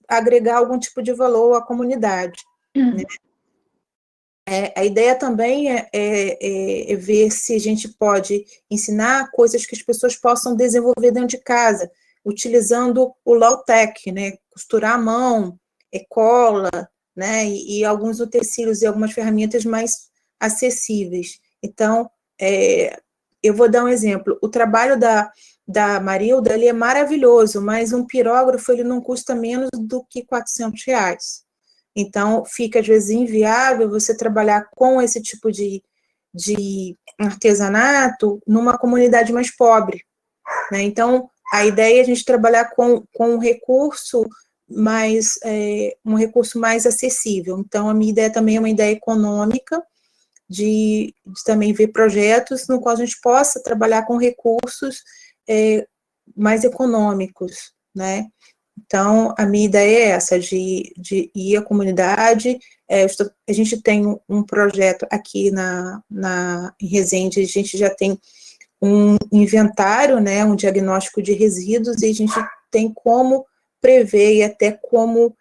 agregar algum tipo de valor à comunidade. Né? A ideia também é ver se a gente pode ensinar coisas que as pessoas possam desenvolver dentro de casa, utilizando o low-tech, né? Costurar à mão, cola, né? E alguns utensílios e algumas ferramentas mais acessíveis. Então, eu vou dar um exemplo. O trabalho da Marilda, ele é maravilhoso, mas um pirógrafo ele não custa menos do que R$400. Então, fica, às vezes, inviável você trabalhar com esse tipo de artesanato numa comunidade mais pobre. Né? Então, a ideia é a gente trabalhar com um recurso mais acessível. Então, a minha ideia também é uma ideia econômica, de também ver projetos no qual a gente possa trabalhar com recursos mais econômicos, né? Então, a minha ideia é essa, de ir à comunidade. A gente tem um projeto aqui em Resende, a gente já tem um inventário, né, um diagnóstico de resíduos, e a gente tem como prever e até como,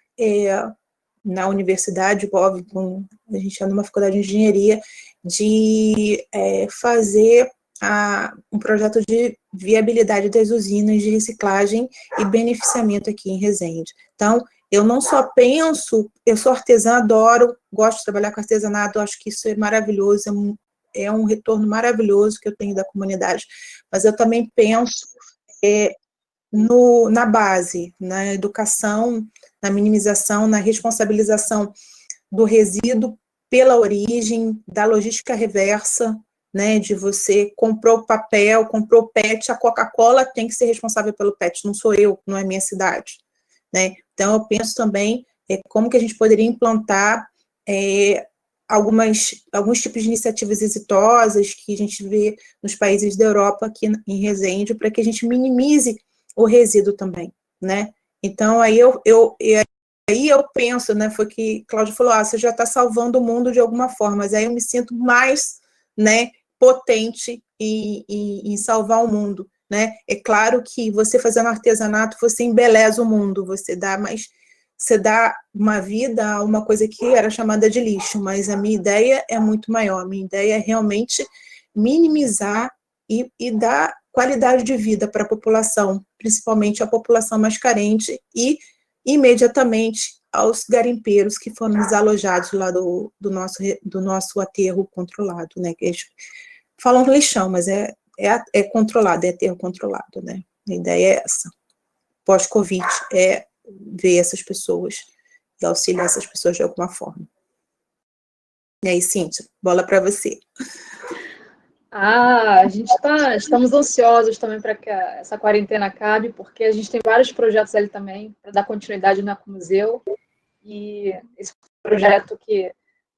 na universidade, óbvio, a gente é numa faculdade de engenharia, de fazer um projeto de viabilidade das usinas de reciclagem e beneficiamento aqui em Resende. Então, eu não só penso, eu sou artesã, adoro, gosto de trabalhar com artesanato, acho que isso é maravilhoso, é um retorno maravilhoso que eu tenho da comunidade, mas eu também penso na base, na educação, na minimização, na responsabilização do resíduo pela origem, da logística reversa, né, de você comprou o papel, comprou o PET, a Coca-Cola tem que ser responsável pelo PET, não sou eu, não é minha cidade. Né? Então, eu penso também como que a gente poderia implantar alguns tipos de iniciativas exitosas que a gente vê nos países da Europa, aqui em Resende, para que a gente minimize o resíduo também, né? Então, aí eu penso, né, foi que Cláudia falou, você já está salvando o mundo de alguma forma, mas aí eu me sinto mais, né, potente em salvar o mundo, né? É claro que você fazendo artesanato, você embeleza o mundo, você dá uma vida a uma coisa que era chamada de lixo, mas a minha ideia é muito maior, a minha ideia é realmente minimizar e dar qualidade de vida para a população, principalmente a população mais carente, e imediatamente aos garimpeiros que foram desalojados lá do nosso aterro controlado, né? Que eles falam lixão, mas é controlado, é aterro controlado, né? A ideia é essa. Pós-Covid é ver essas pessoas e auxiliar essas pessoas de alguma forma. E aí, Cíntia, bola para você. Estamos ansiosos também para que essa quarentena acabe, porque a gente tem vários projetos ali também para dar continuidade no Ecomuseu, e esse projeto que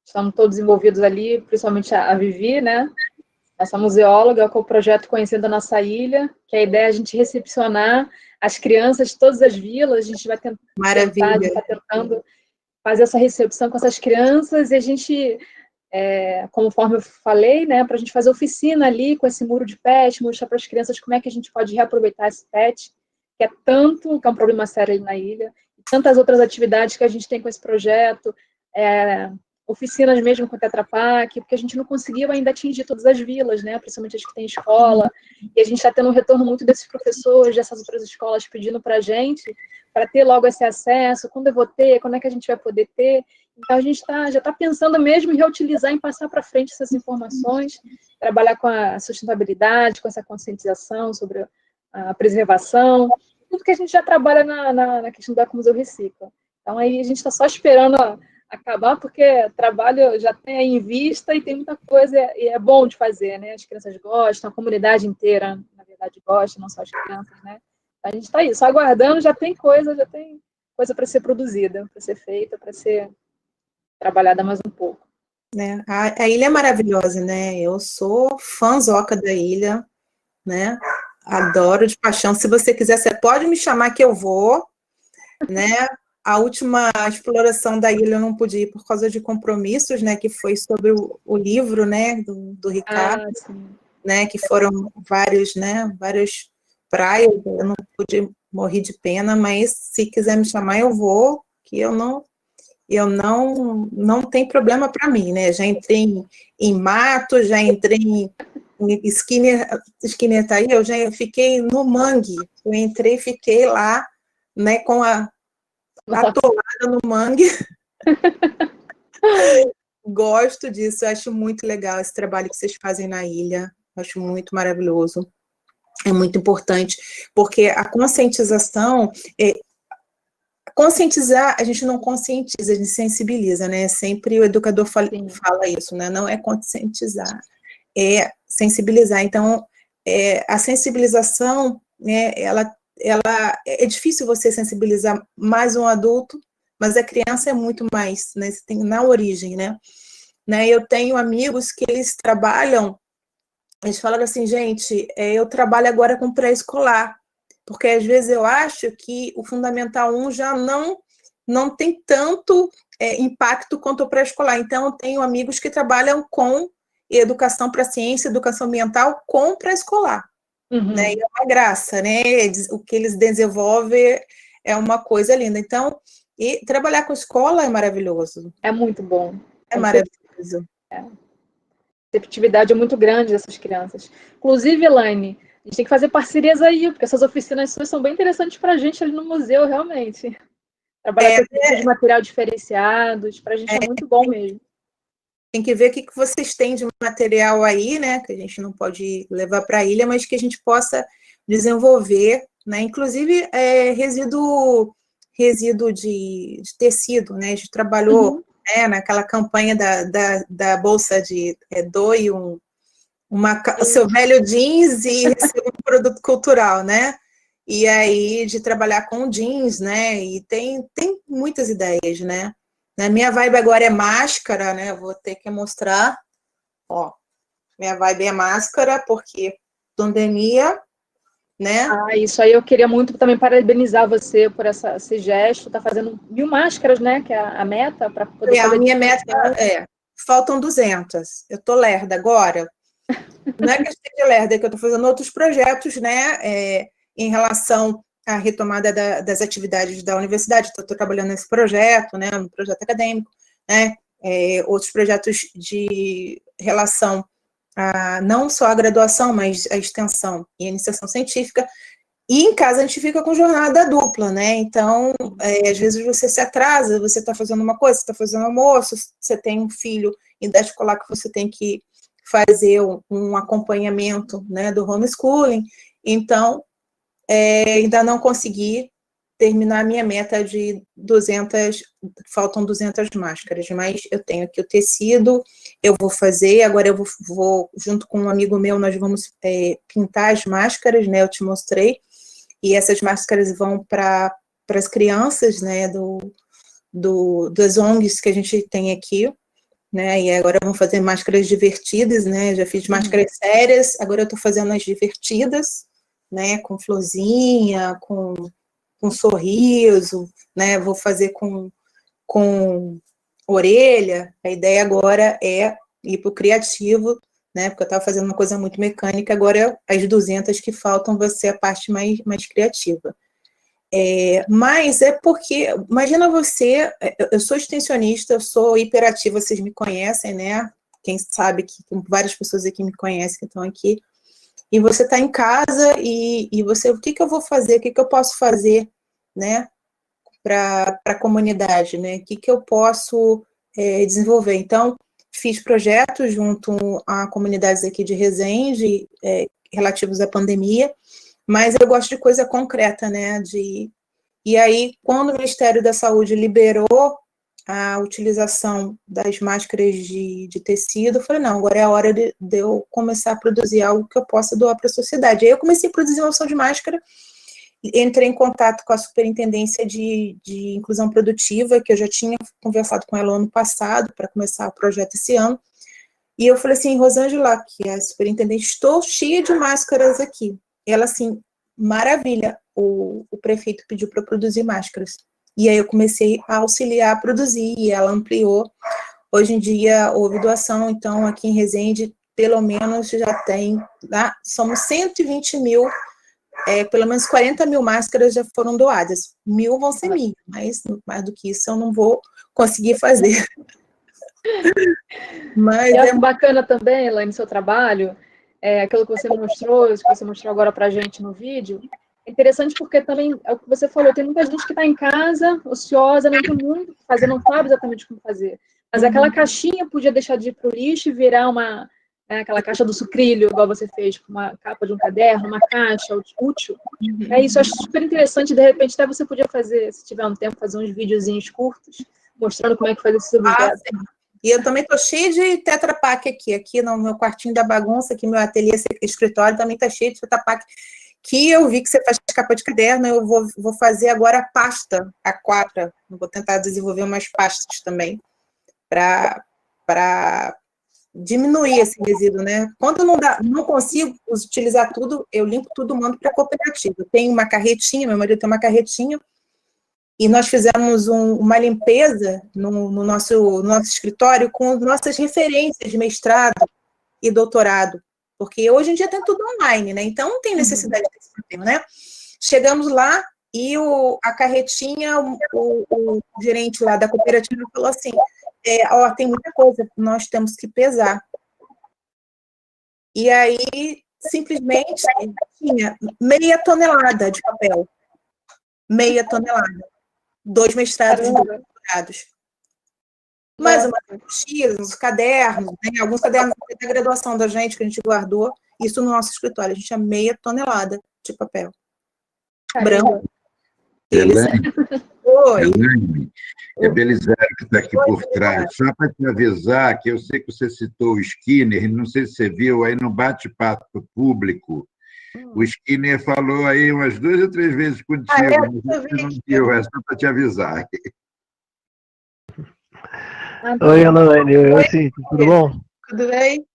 estamos todos envolvidos ali, principalmente a Vivi, né, essa museóloga, com o projeto Conhecendo a Nossa Ilha, que a ideia é a gente recepcionar as crianças de todas as vilas, a gente vai tentar tentando fazer essa recepção com essas crianças, e a gente... conforme eu falei, né, para a gente fazer oficina ali com esse muro de PET, mostrar para as crianças como é que a gente pode reaproveitar esse PET, que é um problema sério ali na ilha, e tantas outras atividades que a gente tem com esse projeto, oficinas mesmo com o Tetra Pak, porque a gente não conseguiu ainda atingir todas as vilas, né, principalmente as que têm escola, e a gente está tendo um retorno muito desses professores, dessas outras escolas pedindo para a gente, para ter logo esse acesso, quando eu vou ter, quando é que a gente vai poder ter. Então, a gente já está pensando mesmo em reutilizar, em passar para frente essas informações, trabalhar com a sustentabilidade, com essa conscientização sobre a preservação, tudo que a gente já trabalha na questão do Ecomuseu Recicla. Então, aí a gente está só esperando acabar, porque trabalho já tem aí em vista e tem muita coisa, e é bom de fazer, né? As crianças gostam, a comunidade inteira, na verdade, gosta, não só as crianças, né? A gente está aí, só aguardando, já tem coisa para ser produzida, para ser feita, para ser trabalhada mais um pouco. Né? A ilha é maravilhosa, né? Eu sou fãzoca da ilha, né? Adoro de paixão. Se você quiser, você pode me chamar que eu vou, né? A última exploração da ilha eu não pude ir por causa de compromissos, né? Que foi sobre o livro, né? Do Ricardo, né? Que foram vários, né? Vários praia, eu não pude, morrer de pena, mas se quiser me chamar, eu vou, que eu não tem problema para mim, né? Já entrei em mato, já entrei em Skinner tá aí, eu já fiquei no mangue. Eu entrei e fiquei lá, né, com a atolada no mangue. Gosto disso, acho muito legal esse trabalho que vocês fazem na ilha, acho muito maravilhoso. É muito importante, porque a conscientização, conscientizar, a gente não conscientiza, a gente sensibiliza, né? Sempre o educador fala isso, né? Não é conscientizar, é sensibilizar. Então, a sensibilização, né, ela é difícil você sensibilizar mais um adulto, mas a criança é muito mais, né? Você tem na origem, né? Eu tenho amigos que eles trabalham, eles falaram assim, gente, eu trabalho agora com pré-escolar, porque às vezes eu acho que o Fundamental 1 já não tem tanto impacto quanto o pré-escolar. Então, eu tenho amigos que trabalham com educação para ciência, educação ambiental com pré-escolar. Uhum. Né? E é uma graça, né? O que eles desenvolvem é uma coisa linda. Então, e trabalhar com escola é maravilhoso. É muito bom. É maravilhoso. A receptividade é muito grande dessas crianças. Inclusive, Elaine, a gente tem que fazer parcerias aí, porque essas oficinas suas são bem interessantes para a gente ali no museu, realmente. Trabalhar com esse tipo de material diferenciados, para a gente é muito bom mesmo. Tem que ver o que vocês têm de material aí, né, que a gente não pode levar para a ilha, mas que a gente possa desenvolver, né, inclusive resíduo de tecido, né, a gente trabalhou naquela campanha da bolsa de doe o seu velho jeans e receba um produto cultural, né, e aí de trabalhar com jeans, né, e tem muitas ideias, né. A minha vibe agora é máscara, né? Vou ter que mostrar. Ó, minha vibe é máscara, porque pandemia, né? Isso aí eu queria muito também parabenizar você por esse gesto. Tá fazendo 1000 máscaras, né? Que é a meta para poder fazer. A minha meta faltam 200. Eu tô lerda agora. Não é que eu esteja lerda, é que eu tô fazendo outros projetos, né? Em relação a retomada das atividades da universidade, estou trabalhando nesse projeto, né, no projeto acadêmico, né, outros projetos de relação a não só a graduação, mas a extensão e a iniciação científica, e em casa a gente fica com jornada dupla, né, então, às vezes você se atrasa, você está fazendo uma coisa, você está fazendo almoço, você tem um filho em idade escolar que você tem que fazer um acompanhamento, né, do homeschooling, então, ainda não consegui terminar a minha meta de 200, faltam 200 máscaras, mas eu tenho aqui o tecido, eu vou fazer, agora eu vou junto com um amigo meu, nós vamos pintar as máscaras, né, eu te mostrei, e essas máscaras vão para as crianças, né, das ONGs que a gente tem aqui, né, e agora vamos fazer máscaras divertidas, né, já fiz máscaras sérias, agora eu estou fazendo as divertidas, né, com florzinha, com sorriso, né, vou fazer com orelha. A ideia agora é ir para o criativo, né, porque eu estava fazendo uma coisa muito mecânica, agora as 200 que faltam vai ser a parte mais criativa. Mas é porque, imagina você, eu sou extensionista, eu sou hiperativa, vocês me conhecem, né, quem sabe que tem várias pessoas aqui que me conhecem, que estão aqui, e você está em casa e você, o que eu vou fazer, o que eu posso fazer, né, para a comunidade, né, o que eu posso desenvolver. Então, fiz projetos junto a comunidades aqui de Resende, relativos à pandemia, mas eu gosto de coisa concreta, né, e aí, quando o Ministério da Saúde liberou a utilização das máscaras de tecido, eu falei, não, agora é a hora de eu começar a produzir algo que eu possa doar para a sociedade. Aí eu comecei a produzir uma opção de máscara, entrei em contato com a Superintendência de Inclusão Produtiva, que eu já tinha conversado com ela ano passado, para começar o projeto esse ano, e eu falei assim, Rosângela, que é a superintendente, estou cheia de máscaras aqui. Ela, assim, maravilha, o prefeito pediu para produzir máscaras. E aí eu comecei a auxiliar a produzir, e ela ampliou. Hoje em dia houve doação, então aqui em Resende, pelo menos já tem, somos 120 mil pelo menos 40 mil máscaras já foram doadas. 1.000 vão ser minhas, mas mais do que isso eu não vou conseguir fazer. Mas eu acho bacana também, Elaine, seu trabalho, aquilo que você mostrou, isso que você mostrou agora para a gente no vídeo. É interessante porque também, é o que você falou, tem muita gente que está em casa, ociosa, não tem muito o que fazer, não sabe exatamente como fazer. Mas aquela caixinha podia deixar de ir para o lixo e virar aquela caixa do sucrilho, igual você fez, com uma capa de um caderno, uma caixa útil. Isso eu acho super interessante, de repente até você podia fazer, se tiver um tempo, fazer uns videozinhos curtos, mostrando como é que faz esses objetos. E eu também estou cheia de Tetra Pak aqui no meu quartinho da bagunça, aqui meu ateliê, escritório, também está cheio de Tetra Pak, que eu vi que você faz capa de caderno, eu vou fazer agora a pasta A4, vou tentar desenvolver umas pastas também, para diminuir esse resíduo, né? Quando não consigo utilizar tudo, eu limpo tudo, mando para a cooperativa. Eu tenho uma carretinha, meu marido tem uma carretinha, e nós fizemos uma limpeza no nosso escritório com nossas referências de mestrado e doutorado, porque hoje em dia tem tudo online, né? Então não tem necessidade desse sistema, né? Chegamos lá e a carretinha, o gerente lá da cooperativa falou assim, tem muita coisa, nós temos que pesar. E aí, simplesmente, tinha meia tonelada de papel. Meia tonelada. 2 mestrados e 2 doutorados. Mais uma mochila, uns cadernos, né? Alguns cadernos da graduação da gente, que a gente guardou, isso no nosso escritório. A gente tinha meia tonelada de papel. Branco. Elaine, é Belisário que está aqui por trás. Só para te avisar que eu sei que você citou o Skinner, não sei se você viu aí no bate-papo público. O Skinner falou aí umas 2 ou 3 vezes contigo, mas você não viu, é só para te avisar. Oi, Elaine. Oi, Cíntia, tudo bom? Tudo bem?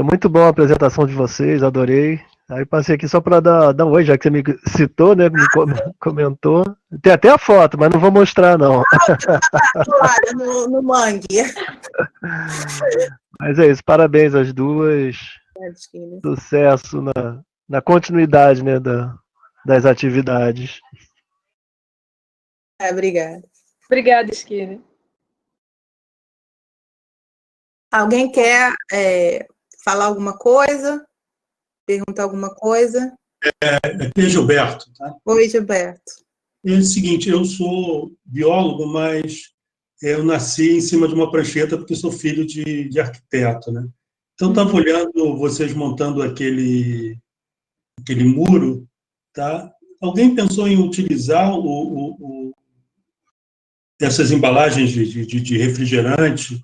Muito bom a apresentação de vocês, adorei. Aí passei aqui só para dar um oi, já que você me citou, né? Me comentou. Tem até a foto, mas não vou mostrar, não. No mangue. Mas é isso, parabéns às duas. Sucesso na continuidade, né, das atividades. Obrigada. Obrigada, Skinner. Alguém quer falar alguma coisa? Perguntar alguma coisa? Aqui é Gilberto, tá? Oi, Gilberto. É o seguinte, eu sou biólogo, mas eu nasci em cima de uma prancheta porque sou filho de arquiteto, né? Então, estava olhando vocês montando aquele muro, tá? Alguém pensou em utilizar essas embalagens de refrigerante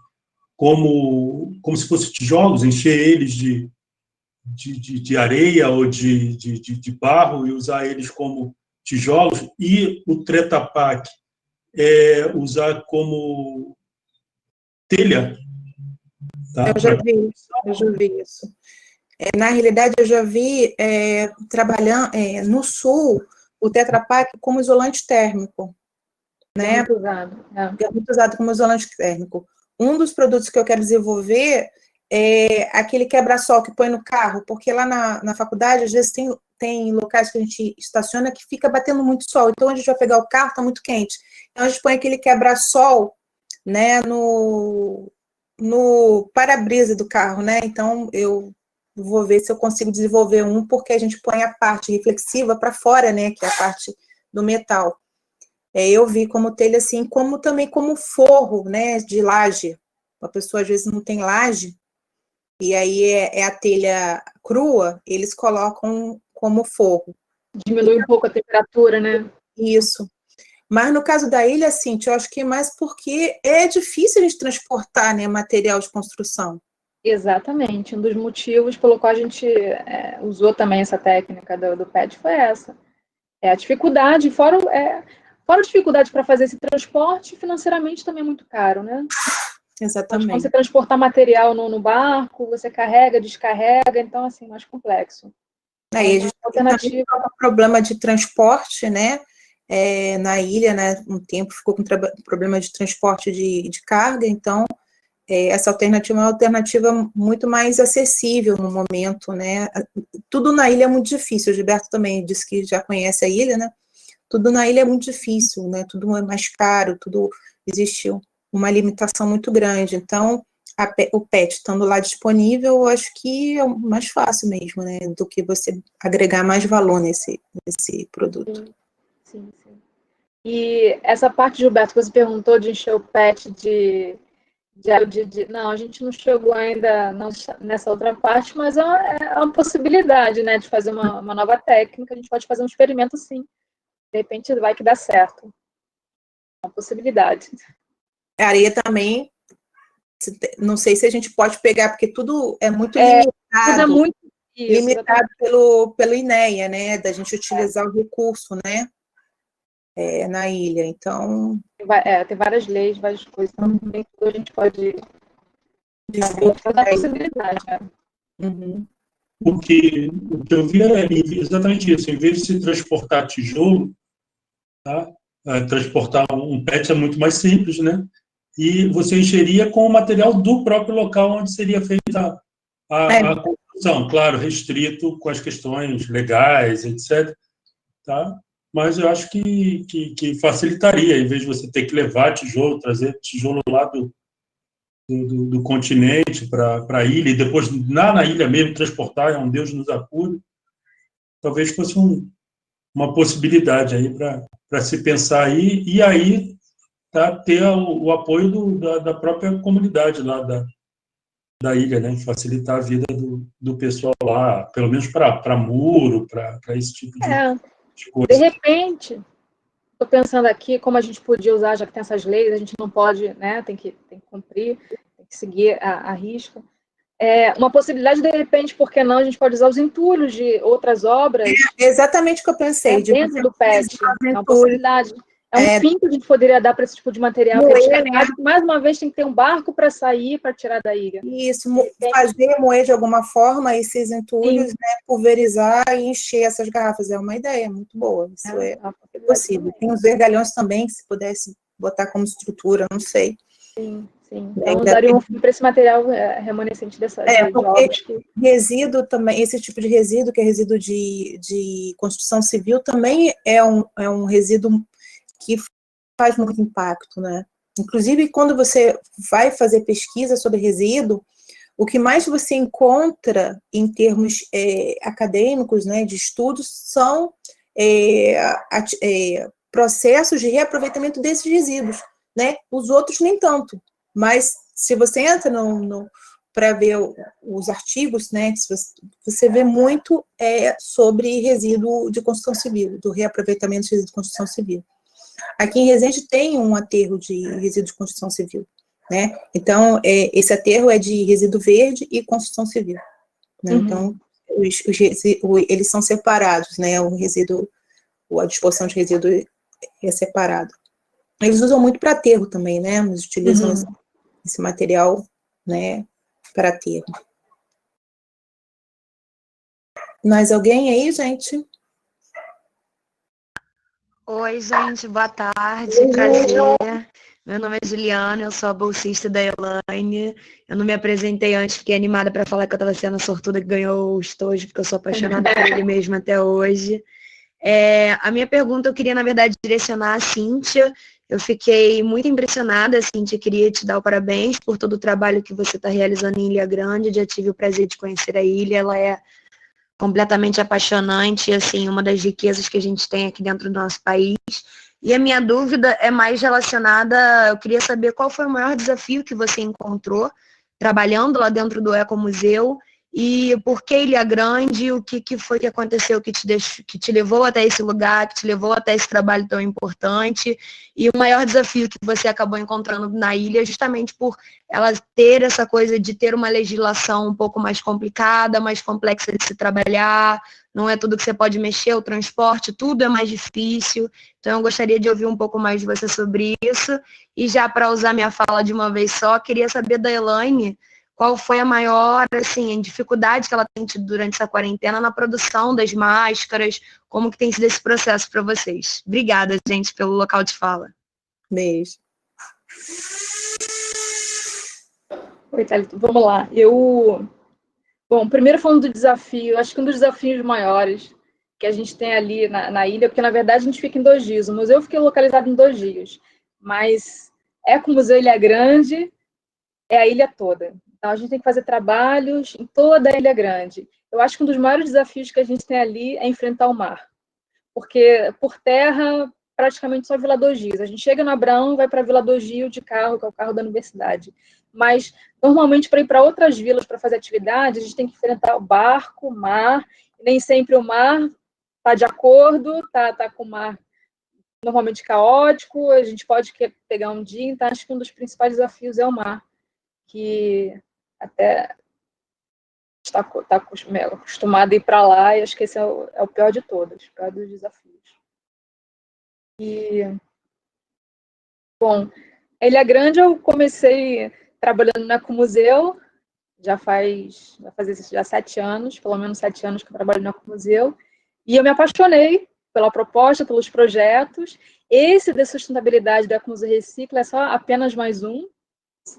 como se fossem tijolos, encher eles de areia ou de barro e usar eles como tijolos, e o Tetra Pak usar como telha? Tá? Eu já vi isso. Na realidade, eu já vi trabalhando no Sul o Tetra Pak como isolante térmico. Né? É muito usado. É muito usado como isolante térmico. Um dos produtos que eu quero desenvolver é aquele quebra-sol que põe no carro, porque lá na faculdade, às vezes, tem locais que a gente estaciona que fica batendo muito sol. Então, a gente vai pegar o carro, está muito quente. Então, a gente põe aquele quebra-sol, né, no para-brisa do carro, né? Então, eu vou ver se eu consigo desenvolver um, porque a gente põe a parte reflexiva para fora, né, que é a parte do metal. Eu vi como telha assim, como também como forro, né, de laje. A pessoa às vezes não tem laje, e aí é a telha crua, eles colocam como forro. Diminui um pouco a temperatura, né? Isso. Mas no caso da ilha, assim, eu acho que é mais porque é difícil a gente transportar, né, material de construção. Exatamente. Um dos motivos pelo qual a gente usou também essa técnica do PET foi essa. A dificuldade, fora a dificuldade para fazer esse transporte, financeiramente também é muito caro, né? Exatamente. Quando você transportar material no barco, você carrega, descarrega, então, assim, mais complexo. Aí a gente tem um problema de transporte, né? Na ilha, né? Um tempo ficou com problema de transporte de carga, então essa alternativa é uma alternativa muito mais acessível no momento, né? Tudo na ilha é muito difícil, o Gilberto também disse que já conhece a ilha, né? Tudo na ilha é muito difícil, né? Tudo é mais caro, tudo existe uma limitação muito grande. Então, o PET estando lá disponível, eu acho que é mais fácil mesmo, né? Do que você agregar mais valor nesse produto. Sim. E essa parte, Gilberto, que você perguntou de encher o PET não, a gente não chegou ainda nessa outra parte, mas é uma possibilidade, né, de fazer uma nova técnica. A gente pode fazer um experimento, sim. De repente vai que dá certo. É uma possibilidade. A areia também, não sei se a gente pode pegar, porque tudo é muito limitado. Tudo é muito limitado pelo INEA, né, da gente utilizar o recurso, né, na ilha. Então... tem várias leis, várias coisas, então nem tudo a gente pode... fazer a possibilidade, né? Uhum. O que eu vi era exatamente isso. Em vez de se transportar tijolo, tá? Transportar um PET é muito mais simples, né? E você encheria com o material do próprio local onde seria feita a construção. Claro, restrito com as questões legais, etc. Tá? Mas eu acho que facilitaria, em vez de você ter que levar tijolo, trazer tijolo lá do continente para a ilha, e depois na ilha mesmo transportar, é um Deus nos apure. Talvez fosse uma possibilidade aí para se pensar aí, e aí tá, ter o apoio da própria comunidade lá da ilha, né? Facilitar a vida do pessoal lá, pelo menos para muro, para esse tipo de coisa. De repente, estou pensando aqui como a gente podia usar, já que tem essas leis, a gente não pode, né? Tem que cumprir, tem que seguir a risca. Uma possibilidade, de repente, por que não, a gente pode usar os entulhos de outras obras. Exatamente o que eu pensei. Dentro do PET. É uma possibilidade. É um fim que a gente poderia dar para esse tipo de material. Mais uma vez, tem que ter um barco para sair, para tirar da ilha. Isso, moer de alguma forma esses entulhos, né, pulverizar e encher essas garrafas. É uma ideia muito boa. Isso é possível. Tem os vergalhões também, que se pudesse botar como estrutura, não sei. Sim. Então, daria um fim para esse material remanescente dessa de obras. Resíduo também, esse tipo de resíduo, que é resíduo de construção civil, também é um resíduo que faz muito impacto, né? Inclusive, quando você vai fazer pesquisa sobre resíduo, o que mais você encontra em termos acadêmicos, né, de estudos, são processos de reaproveitamento desses resíduos, né? Os outros nem tanto. Mas, se você entra para ver os artigos, né, você vê muito sobre resíduo de construção civil, do reaproveitamento de resíduo de construção civil. Aqui em Resende tem um aterro de resíduo de construção civil, né? Então, esse aterro é de resíduo verde e construção civil, né? Então, eles são separados, né? A disposição de resíduo é separado. Eles usam muito para aterro também, né? Eles utilizam esse material, né, para aterro. Mais alguém aí, gente? Oi, gente, boa tarde, prazer. Meu nome é Juliana, eu sou a bolsista da Elaine. Eu não me apresentei antes, fiquei animada para falar que eu estava sendo a sortuda que ganhou o estojo, porque eu sou apaixonada por ele mesmo até hoje. A minha pergunta eu queria, na verdade, direcionar a Cíntia. Eu fiquei muito impressionada, Cíntia, queria te dar o parabéns por todo o trabalho que você está realizando em Ilha Grande. Já tive o prazer de conhecer a ilha, ela é completamente apaixonante, assim, uma das riquezas que a gente tem aqui dentro do nosso país. E a minha dúvida é mais relacionada, eu queria saber qual foi o maior desafio que você encontrou trabalhando lá dentro do Ecomuseu e por que Ilha Grande, o que foi que aconteceu que te levou até esse lugar, que te levou até esse trabalho tão importante, e o maior desafio que você acabou encontrando na ilha, justamente por ela ter essa coisa de ter uma legislação um pouco mais complicada, mais complexa de se trabalhar, não é tudo que você pode mexer, o transporte, tudo é mais difícil. Então, eu gostaria de ouvir um pouco mais de você sobre isso. E já para usar minha fala de uma vez só, queria saber da Elaine qual foi a maior, assim, dificuldade que ela tem tido durante essa quarentena na produção das máscaras, como que tem sido esse processo para vocês. Obrigada, gente, pelo local de fala. Beijo. Oi, Thalita, vamos lá. Bom, primeiro falando do desafio, acho que um dos desafios maiores que a gente tem ali na ilha, porque na verdade a gente fica em 2 dias, o museu fica localizado em 2 dias, mas com o Museu Ilha Grande, é a ilha toda. Então a gente tem que fazer trabalhos em toda a Ilha Grande. Eu acho que um dos maiores desafios que a gente tem ali é enfrentar o mar, porque por terra praticamente só Vila do Gil. A gente chega no Abraão e vai para Vila do Gil de carro, que é o carro da universidade. Mas, normalmente, para ir para outras vilas para fazer atividade, a gente tem que enfrentar o barco, o mar, e nem sempre o mar está de acordo, tá com o mar normalmente caótico, a gente pode pegar um dia, então acho que um dos principais desafios é o mar, que até está acostumado a ir para lá, e acho que esse é o pior de todos, o pior dos desafios. E, bom, a Ilha Grande eu comecei trabalhando na Ecomuseu, já faz 7 anos, pelo menos 7 anos que eu trabalho na Ecomuseu, e eu me apaixonei pela proposta, pelos projetos. Esse de sustentabilidade da Ecomuseu Recicla é só apenas mais um.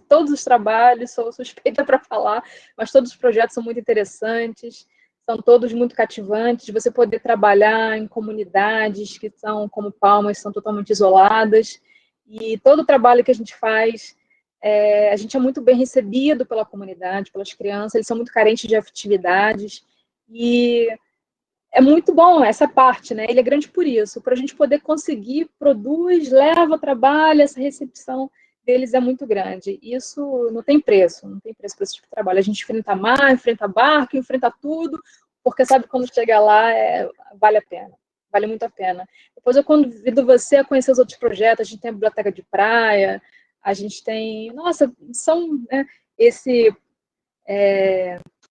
Todos os trabalhos, sou suspeita para falar, mas todos os projetos são muito interessantes, são todos muito cativantes, você poder trabalhar em comunidades que são, como Palmas, são totalmente isoladas, e todo o trabalho que a gente faz, a gente é muito bem recebido pela comunidade, pelas crianças, eles são muito carentes de atividades, e é muito bom essa parte, né? Ele é grande por isso, para a gente poder conseguir, produz, leva, trabalha, essa recepção deles é muito grande. Isso não tem preço para esse tipo de trabalho. A gente enfrenta mar, enfrenta barco, enfrenta tudo, porque sabe quando chega lá, vale a pena, vale muito a pena. Depois eu convido você a conhecer os outros projetos, a gente tem a biblioteca de praia, a gente tem, esse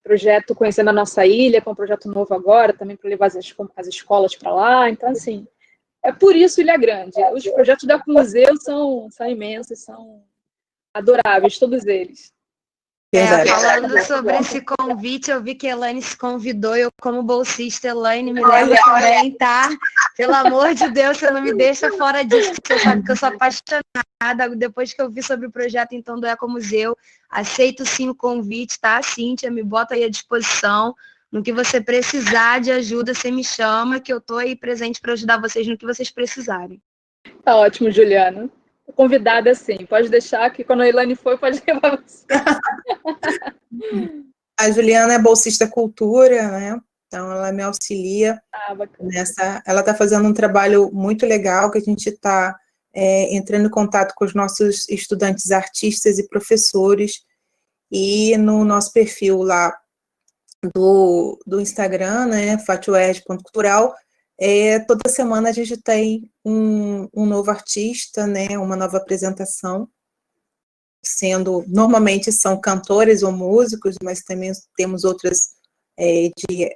projeto Conhecendo a Nossa Ilha, que é um projeto novo agora, também para levar as escolas para lá, então assim, é por isso Ilha Grande. Os projetos da Museu são imensos, são adoráveis, todos eles. Falando sobre esse convite, eu vi que a Elaine se convidou, eu como bolsista, Elaine, me leva também, tá? Pelo amor de Deus, você não me deixa fora disso, você sabe que eu sou apaixonada, depois que eu vi sobre o projeto, então, do Ecomuseu, aceito sim o convite, tá? Cíntia, me bota aí à disposição, no que você precisar de ajuda, você me chama, que eu tô aí presente para ajudar vocês no que vocês precisarem. Tá ótimo, Juliana. Convidada, sim. Pode deixar que quando a Elaine for, pode levar você. A Juliana é bolsista cultura, né? Então, ela me auxilia nessa. Ela está fazendo um trabalho muito legal, que a gente está entrando em contato com os nossos estudantes artistas e professores, e no nosso perfil lá do Instagram, né, fatuerd.cultural, toda semana a gente tem um novo artista, né, uma nova apresentação, normalmente são cantores ou músicos, mas também temos outras de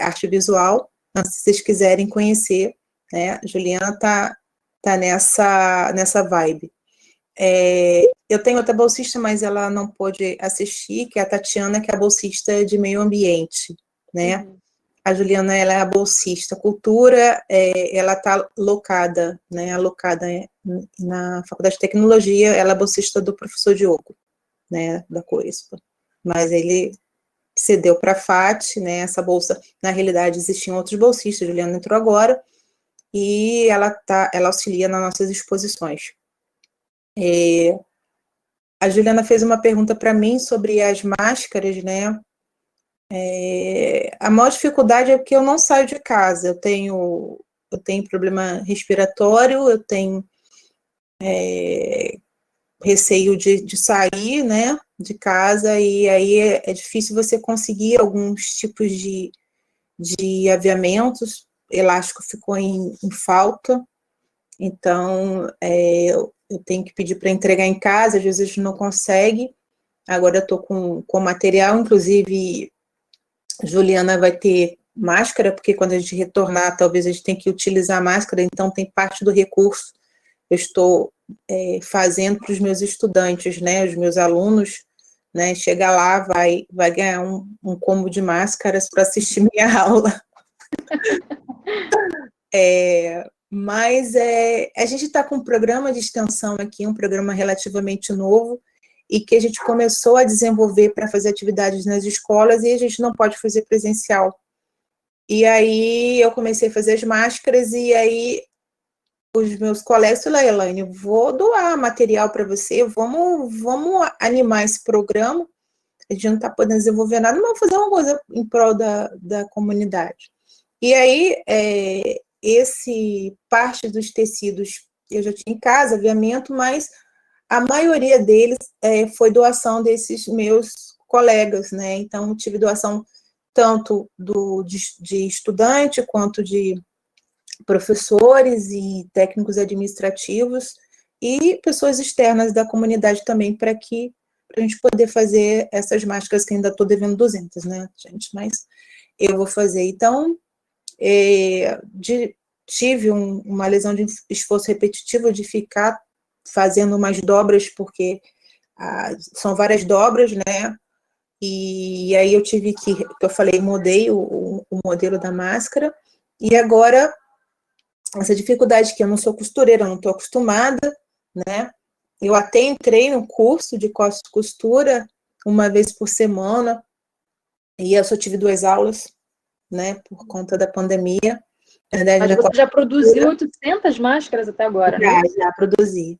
arte visual. Então, se vocês quiserem conhecer, né, Juliana tá nessa vibe. Eu tenho outra bolsista, mas ela não pôde assistir, que é a Tatiana, que é a bolsista de meio ambiente, né? Uhum. A Juliana, ela é a bolsista cultura, ela está alocada na Faculdade de Tecnologia, ela é bolsista do professor Diogo, né, da Coespa. Mas ele cedeu para a FAT, né, essa bolsa, na realidade existiam outros bolsistas, a Juliana entrou agora, e ela auxilia nas nossas exposições. A Juliana fez uma pergunta para mim sobre as máscaras, né? A maior dificuldade é que eu não saio de casa, eu tenho problema respiratório, eu tenho receio de sair, né, de casa, e aí é difícil você conseguir alguns tipos de aviamentos, elástico ficou em falta, então eu tenho que pedir para entregar em casa, às vezes a gente não consegue. Agora eu estou com material, inclusive Juliana vai ter máscara, porque quando a gente retornar, talvez a gente tenha que utilizar máscara, então tem parte do recurso eu estou fazendo para os meus estudantes, né, os meus alunos, né, chega lá, vai ganhar um combo de máscaras para assistir minha aula. Mas a gente está com um programa de extensão aqui, um programa relativamente novo, e que a gente começou a desenvolver para fazer atividades nas escolas e a gente não pode fazer presencial. E aí eu comecei a fazer as máscaras e aí os meus colegas falaram, Elaine, vou doar material para você, vamos animar esse programa, a gente não está podendo desenvolver nada, mas vamos fazer uma coisa em prol da comunidade. E aí, parte dos tecidos eu já tinha em casa, aviamento, mas a maioria deles foi doação desses meus colegas, né? Então, tive doação tanto de estudante, quanto de professores e técnicos administrativos, e pessoas externas da comunidade também, para a gente poder fazer essas máscaras, que ainda estou devendo 200, né, gente? Mas eu vou fazer. Então, tive uma lesão de esforço repetitivo de ficar fazendo umas dobras, porque são várias dobras, né? E aí eu tive que eu falei, mudei o modelo da máscara, e agora, essa dificuldade que eu não sou costureira, eu não estou acostumada, né? Eu até entrei no curso de costura uma vez por semana, e eu só tive 2 aulas, né, por conta da pandemia. Mas você já produziu 800 máscaras até agora, né? Já produzi.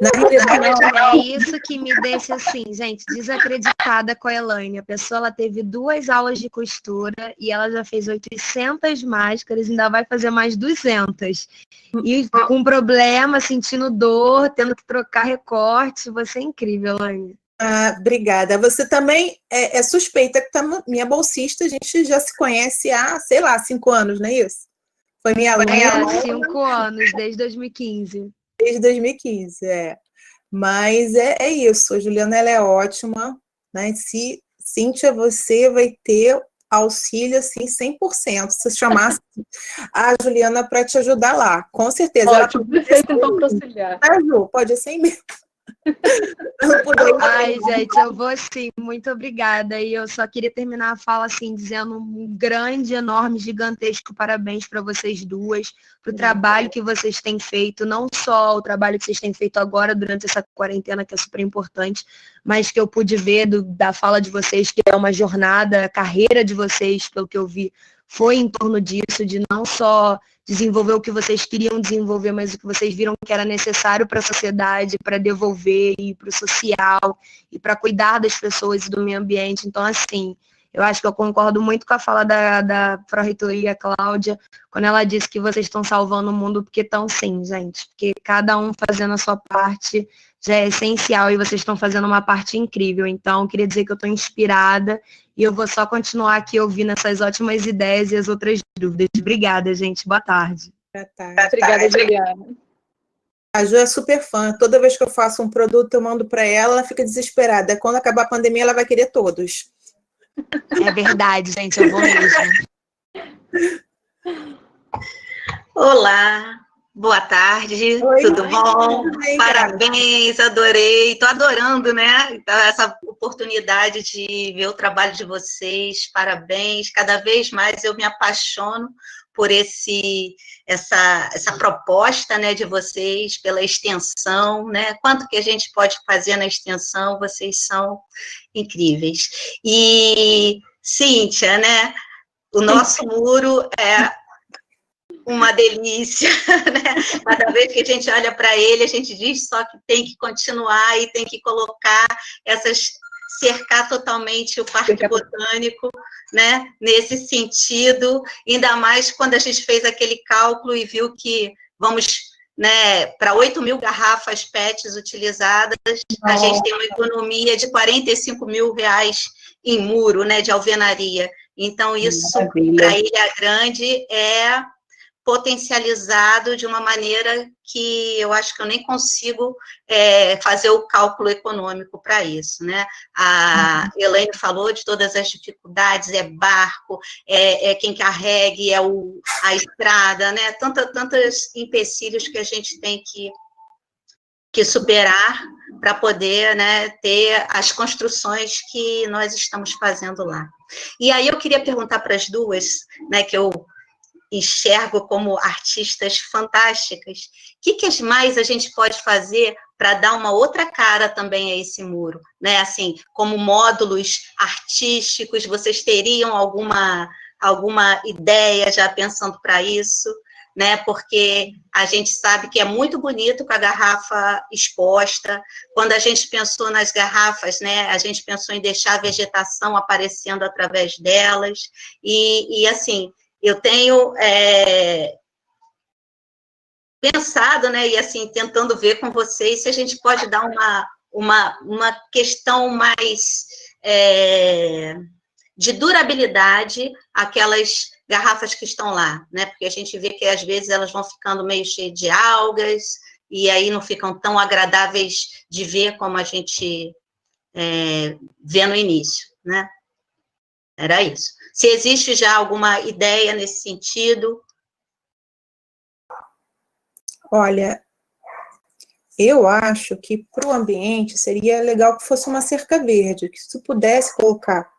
Na realidade, é isso que me deixa, assim, gente, desacreditada com a Elaine. A pessoa, ela teve 2 aulas de costura e ela já fez 800 máscaras, ainda vai fazer mais 200. E com problema, sentindo dor, tendo que trocar recorte. Você é incrível, Elaine. Obrigada. Você também é suspeita que minha bolsista, a gente já se conhece há, sei lá, 5 anos, não é isso? Foi minha aluna. 5 anos, desde 2015. Desde 2015, Mas é isso, a Juliana, ela é ótima, né? Cíntia, você vai ter auxílio, assim, 100%, se chamasse a Juliana para te ajudar lá, com certeza. Ótimo, perfeito, então, para auxiliar. Ju, pode ser mesmo. Ai, gente, eu vou sim, muito obrigada. E eu só queria terminar a fala assim, dizendo um grande, enorme, gigantesco parabéns para vocês duas, para o trabalho que vocês têm feito, não só o trabalho que vocês têm feito agora durante essa quarentena, que é super importante, mas que eu pude ver da fala de vocês, que é uma jornada, a carreira de vocês, pelo que eu vi, foi em torno disso, de não só desenvolver o que vocês queriam desenvolver, mas o que vocês viram que era necessário para a sociedade, para devolver e para o social, e para cuidar das pessoas e do meio ambiente. Então, assim, eu acho que eu concordo muito com a fala da Pró-Reitoria, Cláudia, quando ela disse que vocês estão salvando o mundo, porque estão sim, gente, porque cada um fazendo a sua parte já é essencial e vocês estão fazendo uma parte incrível. Então, queria dizer que eu estou inspirada e eu vou só continuar aqui ouvindo essas ótimas ideias e as outras dúvidas. Obrigada, gente. Boa tarde. Boa tarde. Obrigada, Juliana. A Ju é super fã. Toda vez que eu faço um produto, eu mando para ela fica desesperada. Quando acabar a pandemia, ela vai querer todos. É verdade, gente. Eu vou mesmo. Olá. Boa tarde, Oi, tudo bom? Oi, Parabéns, adorei, estou adorando, né? Essa oportunidade de ver o trabalho de vocês, parabéns. Cada vez mais eu me apaixono por essa proposta, né, de vocês, pela extensão, né? Quanto que a gente pode fazer na extensão, vocês são incríveis. E, Cíntia, né? O nosso muro é uma delícia, né? Cada vez que a gente olha para ele, a gente diz só que tem que continuar e tem que colocar cercar totalmente o Parque Botânico, né? Nesse sentido, ainda mais quando a gente fez aquele cálculo e viu que vamos, né, para 8.000 garrafas PETs utilizadas, a gente tem uma economia de R$45.000 em muro, né, de alvenaria. Então, isso, para Ilha Grande, é potencializado de uma maneira que eu acho que eu nem consigo fazer o cálculo econômico para isso, né? A Elaine falou de todas as dificuldades, é barco, é quem carregue, a estrada, né? Tantos empecilhos que a gente tem que superar para poder, né, ter as construções que nós estamos fazendo lá. E aí eu queria perguntar para as duas, né, que eu enxergo como artistas fantásticas, o que mais a gente pode fazer para dar uma outra cara também a esse muro, né? Assim, como módulos artísticos, vocês teriam alguma ideia já pensando para isso, né? Porque a gente sabe que é muito bonito com a garrafa exposta. Quando a gente pensou nas garrafas, né? A gente pensou em deixar a vegetação aparecendo através delas. E assim, eu tenho pensado, né? E assim, tentando ver com vocês se a gente pode dar uma questão mais de durabilidade àquelas garrafas que estão lá, né? Porque a gente vê que às vezes elas vão ficando meio cheias de algas e aí não ficam tão agradáveis de ver como a gente vê no início, né? Era isso. Se existe já alguma ideia nesse sentido? Olha, eu acho que para o ambiente seria legal que fosse uma cerca verde, que se pudesse colocar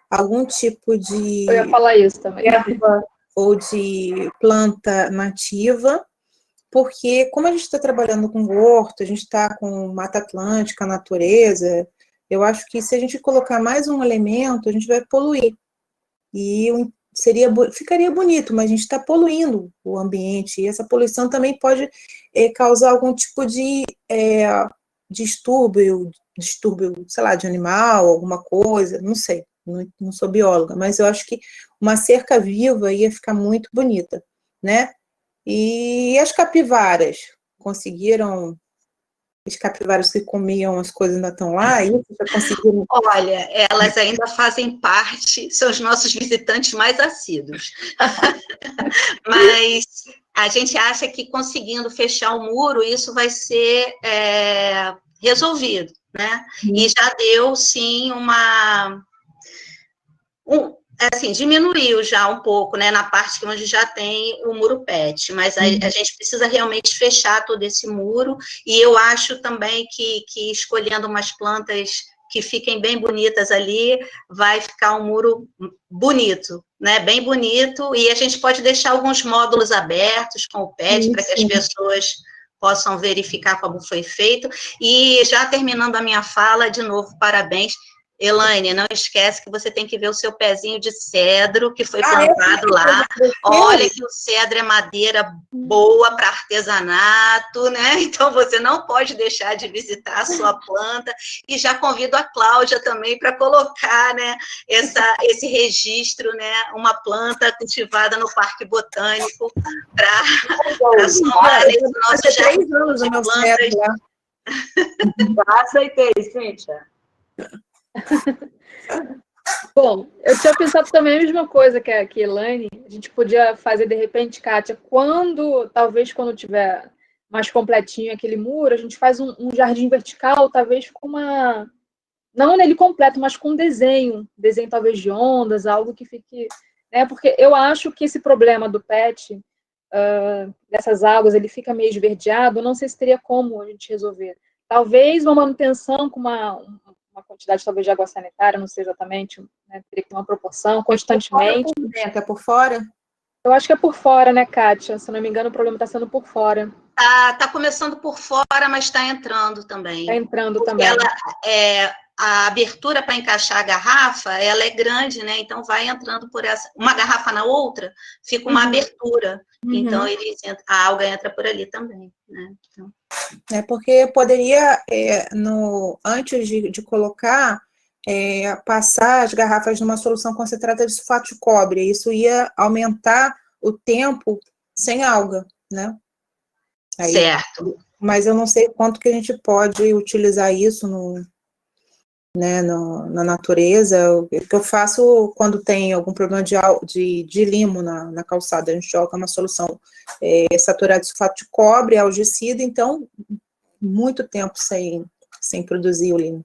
algum tipo de Eu ia falar isso também. erva ou de planta nativa, porque como a gente está trabalhando com horto, a gente está com Mata Atlântica, natureza, eu acho que se a gente colocar mais um elemento, a gente vai poluir. E ficaria bonito, mas a gente está poluindo o ambiente, e essa poluição também pode causar algum tipo de distúrbio, sei lá, de animal, alguma coisa, não sei, não sou bióloga, mas eu acho que uma cerca viva ia ficar muito bonita, né? E as capivaras, conseguiram... As capivaras que comiam as coisas ainda estão lá? E já conseguiram... Olha, elas ainda fazem parte, são os nossos visitantes mais assíduos. Mas a gente acha que conseguindo fechar o muro, isso vai ser resolvido, né? E já deu, sim, assim, diminuiu já um pouco, né, na parte onde já tem o muro PET, mas a gente precisa realmente fechar todo esse muro, e eu acho também que escolhendo umas plantas que fiquem bem bonitas ali, vai ficar um muro bonito, né, bem bonito, e a gente pode deixar alguns módulos abertos com o PET, para que as pessoas possam verificar como foi feito, e já terminando a minha fala, de novo, parabéns. Elaine, não esquece que você tem que ver o seu pezinho de cedro que foi plantado lá. Olha que o cedro é madeira boa para artesanato, né? Então você não pode deixar de visitar a sua planta. E já convido a Cláudia também para colocar, né, esse registro, né, uma planta cultivada no Parque Botânico para somar nesse nosso jardim de plantas. Já aceitei, Cíntia. Bom, eu tinha pensado também a mesma coisa que a Elaine. A gente podia fazer, de repente, Kátia, talvez quando tiver mais completinho aquele muro, a gente faz um jardim vertical, talvez com não nele completo, mas com desenho talvez de ondas, algo que fique, né? Porque eu acho que esse problema do PET, dessas águas, ele fica meio esverdeado, eu não sei se teria como a gente resolver. Talvez uma manutenção com uma quantidade talvez de água sanitária, não sei exatamente, né, teria que ter uma proporção constantemente. É por fora? Eu acho que é por fora, né, Kátia? Se não me engano, o problema está sendo por fora. Tá começando por fora, mas está entrando também. Está entrando porque também. A abertura para encaixar a garrafa, ela é grande, né? Então vai entrando por uma garrafa na outra, fica uma abertura. Então a alga entra por ali também, né? Então... porque poderia, antes de colocar, passar as garrafas numa solução concentrada de sulfato de cobre. Isso ia aumentar o tempo sem alga, né? Aí, certo. Mas eu não sei quanto que a gente pode utilizar isso na natureza. O que eu faço quando tem algum problema de limo na calçada, a gente joga uma solução saturada de sulfato de cobre, algicida, então, muito tempo sem produzir o limo.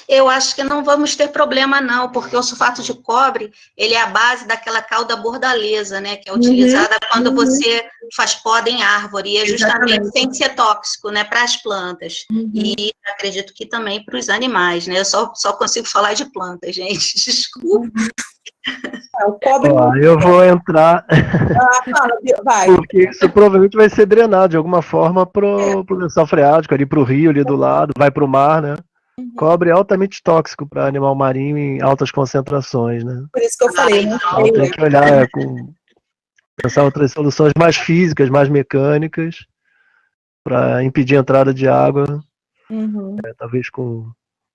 Eu acho que não vamos ter problema, não, porque o sulfato de cobre, ele é a base daquela cauda bordaleza, né, que é utilizada quando você faz poda em árvore, e é justamente sem ser tóxico, né, para as plantas. E acredito que também para os animais, né, eu só consigo falar de plantas, gente, desculpa. O cobre... Ó, eu vou entrar, fala, vai. porque isso provavelmente vai ser drenado de alguma forma pro lençol freático, ali pro rio, ali do lado, vai pro mar, né? Cobre é altamente tóxico para animal marinho em altas concentrações, né? Por isso que eu falei, né? Então tem que olhar pensar outras soluções mais físicas, mais mecânicas, para impedir a entrada de água, talvez com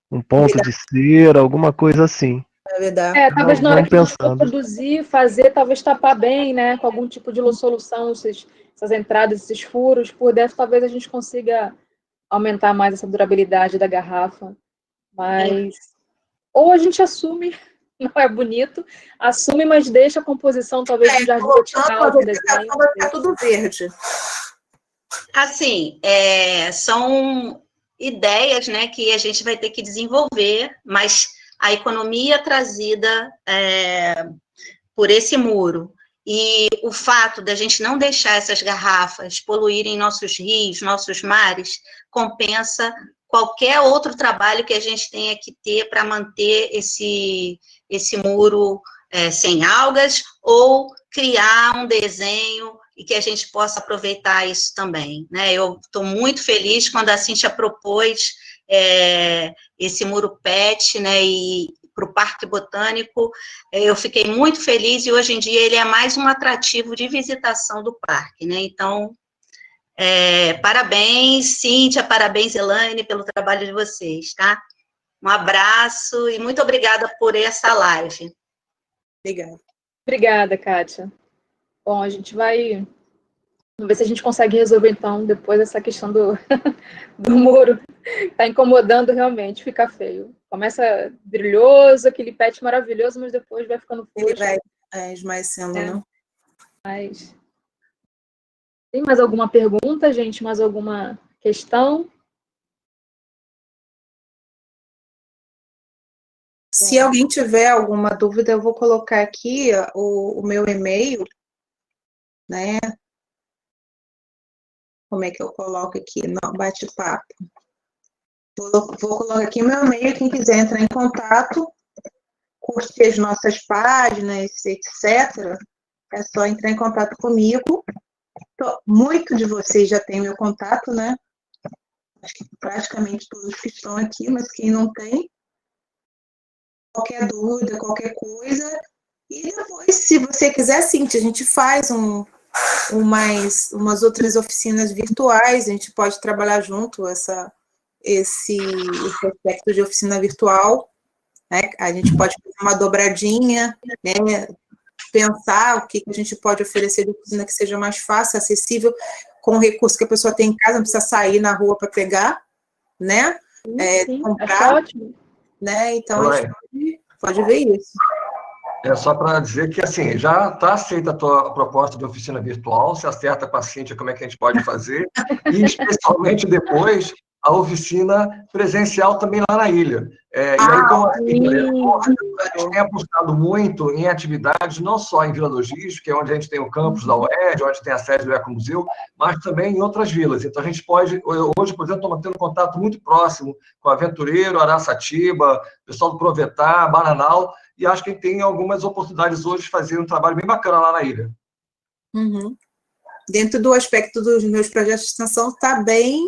um ponto de cera, alguma coisa assim. Talvez na hora que a gente for pensando. produzir, fazer, talvez tapar bem, né? Com algum tipo de solução, essas entradas, esses furos, por dentro, talvez a gente consiga aumentar mais essa durabilidade da garrafa. Mas, ou a gente assume, não é bonito, assume, mas deixa a composição, talvez, de um jardim boticário, por exemplo. Vai ficar tudo verde. Assim, são ideias, né, que a gente vai ter que desenvolver, mas a economia trazida por esse muro e o fato da gente não deixar essas garrafas poluírem nossos rios, nossos mares, compensa qualquer outro trabalho que a gente tenha que ter para manter esse muro sem algas, ou criar um desenho e que a gente possa aproveitar isso também, né? Eu estou muito feliz quando a Cíntia propôs esse muro PET, né, e para o Parque Botânico, eu fiquei muito feliz, e hoje em dia ele é mais um atrativo de visitação do parque, né? Então, parabéns, Cíntia, parabéns, Elaine, pelo trabalho de vocês, tá? Um abraço e muito obrigada por essa live. Obrigada, Kátia. Bom, a gente vai... Vamos ver se a gente consegue resolver, então, depois essa questão do muro. Está incomodando realmente, fica feio. Começa brilhoso, aquele pet maravilhoso, mas depois vai ficando frouxo. Ele vai esmaecendo, né? Mas... Tem mais alguma pergunta, gente? Mais alguma questão? Se alguém tiver alguma dúvida, eu vou colocar aqui o meu e-mail, né? Como é que eu coloco aqui? Não, bate-papo. Vou colocar aqui meu e-mail, quem quiser entrar em contato, curtir as nossas páginas, etc., é só entrar em contato comigo. Muito de vocês já tem meu contato, né? Acho que praticamente todos que estão aqui, mas quem não tem, qualquer dúvida, qualquer coisa. E depois, se você quiser, sim, a gente faz umas outras oficinas virtuais, a gente pode trabalhar junto esse aspecto de oficina virtual, né? A gente pode fazer uma dobradinha, né? Pensar o que a gente pode oferecer de oficina que seja mais fácil, acessível, com o recurso que a pessoa tem em casa, não precisa sair na rua para pegar, né? Sim, comprar, ótimo. né? Então, a gente pode ver isso. É só para dizer que, assim, já está aceita a tua proposta de oficina virtual, se acerta com a Cíntia como é que a gente pode fazer, e especialmente depois a oficina presencial também lá na ilha. E aí, como a gente tem apostado muito em atividades, não só em Vila Logística, que é onde a gente tem o campus da UERJ, onde tem a sede do Ecomuseu, mas também em outras vilas. Então, a gente pode, hoje, por exemplo, estou mantendo contato muito próximo com Aventureiro, Araçatiba, pessoal do Provetá, Bananal, e acho que tem algumas oportunidades hoje de fazer um trabalho bem bacana lá na ilha. Dentro do aspecto dos meus projetos de extensão, está bem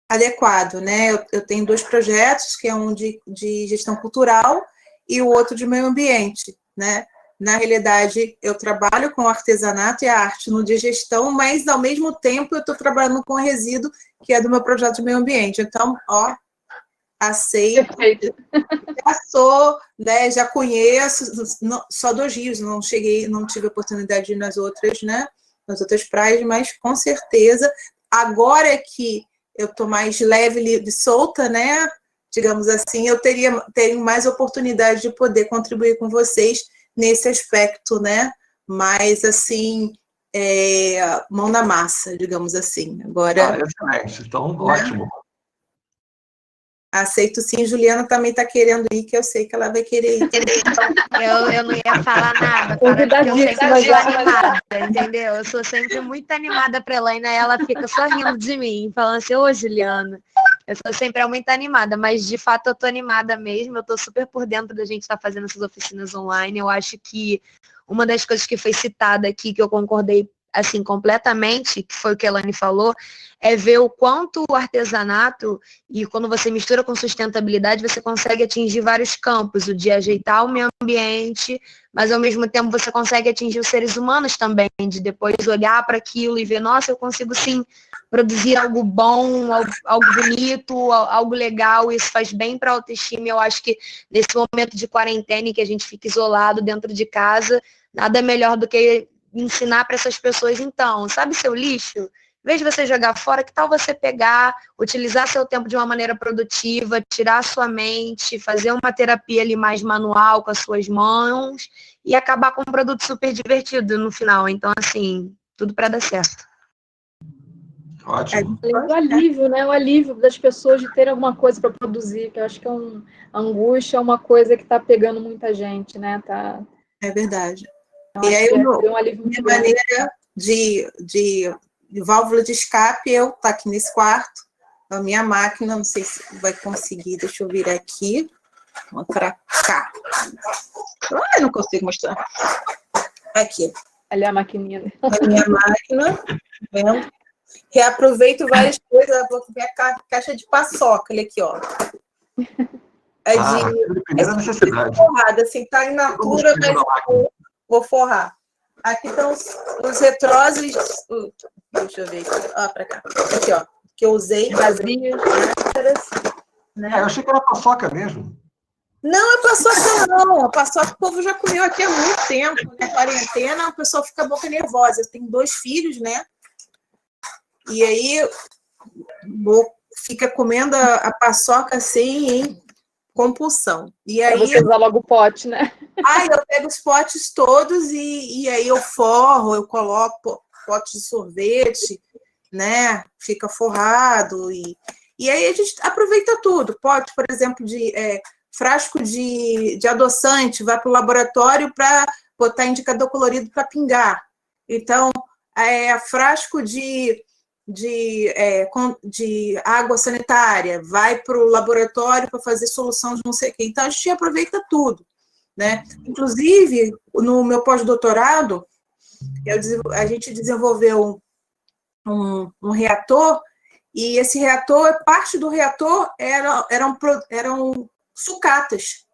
adequado, né? Eu tenho 2 projetos, que é um de gestão cultural e o outro de meio ambiente, né? Na realidade, eu trabalho com o artesanato e a arte no de gestão, mas, ao mesmo tempo, eu estou trabalhando com o resíduo, que é do meu projeto de meio ambiente. Então, aceito. Perfeito. Já sou, né, já conheço, só 2 rios, não tive a oportunidade de ir nas outras, né? Nas outras praias, mas, com certeza, agora é que eu estou mais leve, livre, solta, né? Digamos assim, eu tenho mais oportunidade de poder contribuir com vocês nesse aspecto, né? Mais, assim, mão na massa, digamos assim. Agora, excelente, então, ótimo. Aceito sim, Juliana também está querendo ir, que eu sei que ela vai querer ir. Eu não ia falar nada, cara, porque eu sempre sou animada, entendeu? Eu sou sempre muito animada pra Elaine, e ela fica só rindo de mim, falando assim, ô Juliana, Eu sou sempre muito animada, mas de fato eu tô animada mesmo, eu tô super por dentro da gente estar fazendo essas oficinas online. Eu acho que uma das coisas que foi citada aqui, que eu concordei assim completamente, que foi o que a Elaine falou, é ver o quanto o artesanato, e quando você mistura com sustentabilidade, você consegue atingir vários campos, o de ajeitar o meio ambiente, mas ao mesmo tempo você consegue atingir os seres humanos também, de depois olhar para aquilo e ver, nossa, eu consigo sim produzir algo bom, algo bonito, algo legal, isso faz bem para a autoestima. Eu acho que nesse momento de quarentena, que a gente fica isolado dentro de casa, nada melhor do que ensinar para essas pessoas, então, sabe seu lixo? Em vez de você jogar fora, que tal você pegar, utilizar seu tempo de uma maneira produtiva, tirar a sua mente, fazer uma terapia ali mais manual com as suas mãos e acabar com um produto super divertido no final. Então, assim, tudo para dar certo. Ótimo. O alívio, né? O alívio das pessoas de terem alguma coisa para produzir, que eu acho que a angústia é uma coisa que está pegando muita gente, né? Tá... É verdade. Eu E aí, um alívio minha maneira de válvula de escape, eu tá aqui nesse quarto, a minha máquina, não sei se vai conseguir, deixa eu virar aqui, vou para cá. Ah, eu não consigo mostrar. Aqui. Ali é a maquininha. A minha máquina, tá vendo? Reaproveito várias coisas, vou ver a caixa de paçoca, olha aqui, ó. É de primeira necessidade. Forrada, assim, tá in natura, mas vou forrar. Aqui estão os retrosos, deixa eu ver aqui, ó, pra cá. Aqui, ó, que eu usei. Vazios. Né? Eu achei que era paçoca mesmo. Não é paçoca, não. A paçoca o povo já comeu aqui há muito tempo, né? Quarentena, o pessoal fica boca nervosa. Eu tenho 2 filhos, né? E aí fica comendo a paçoca assim, em compulsão. E aí você usar logo o pote, né? Aí eu pego os potes todos e aí eu forro, eu coloco pote de sorvete, né? Fica forrado e aí a gente aproveita tudo. Pote, por exemplo, de frasco de adoçante, vai para o laboratório para botar indicador colorido para pingar. Então, frasco de água sanitária, vai para o laboratório para fazer solução de não sei o quê. Então, a gente aproveita tudo, né? Inclusive, no meu pós-doutorado, a gente desenvolveu um reator, e esse reator, parte do reator eram sucatas.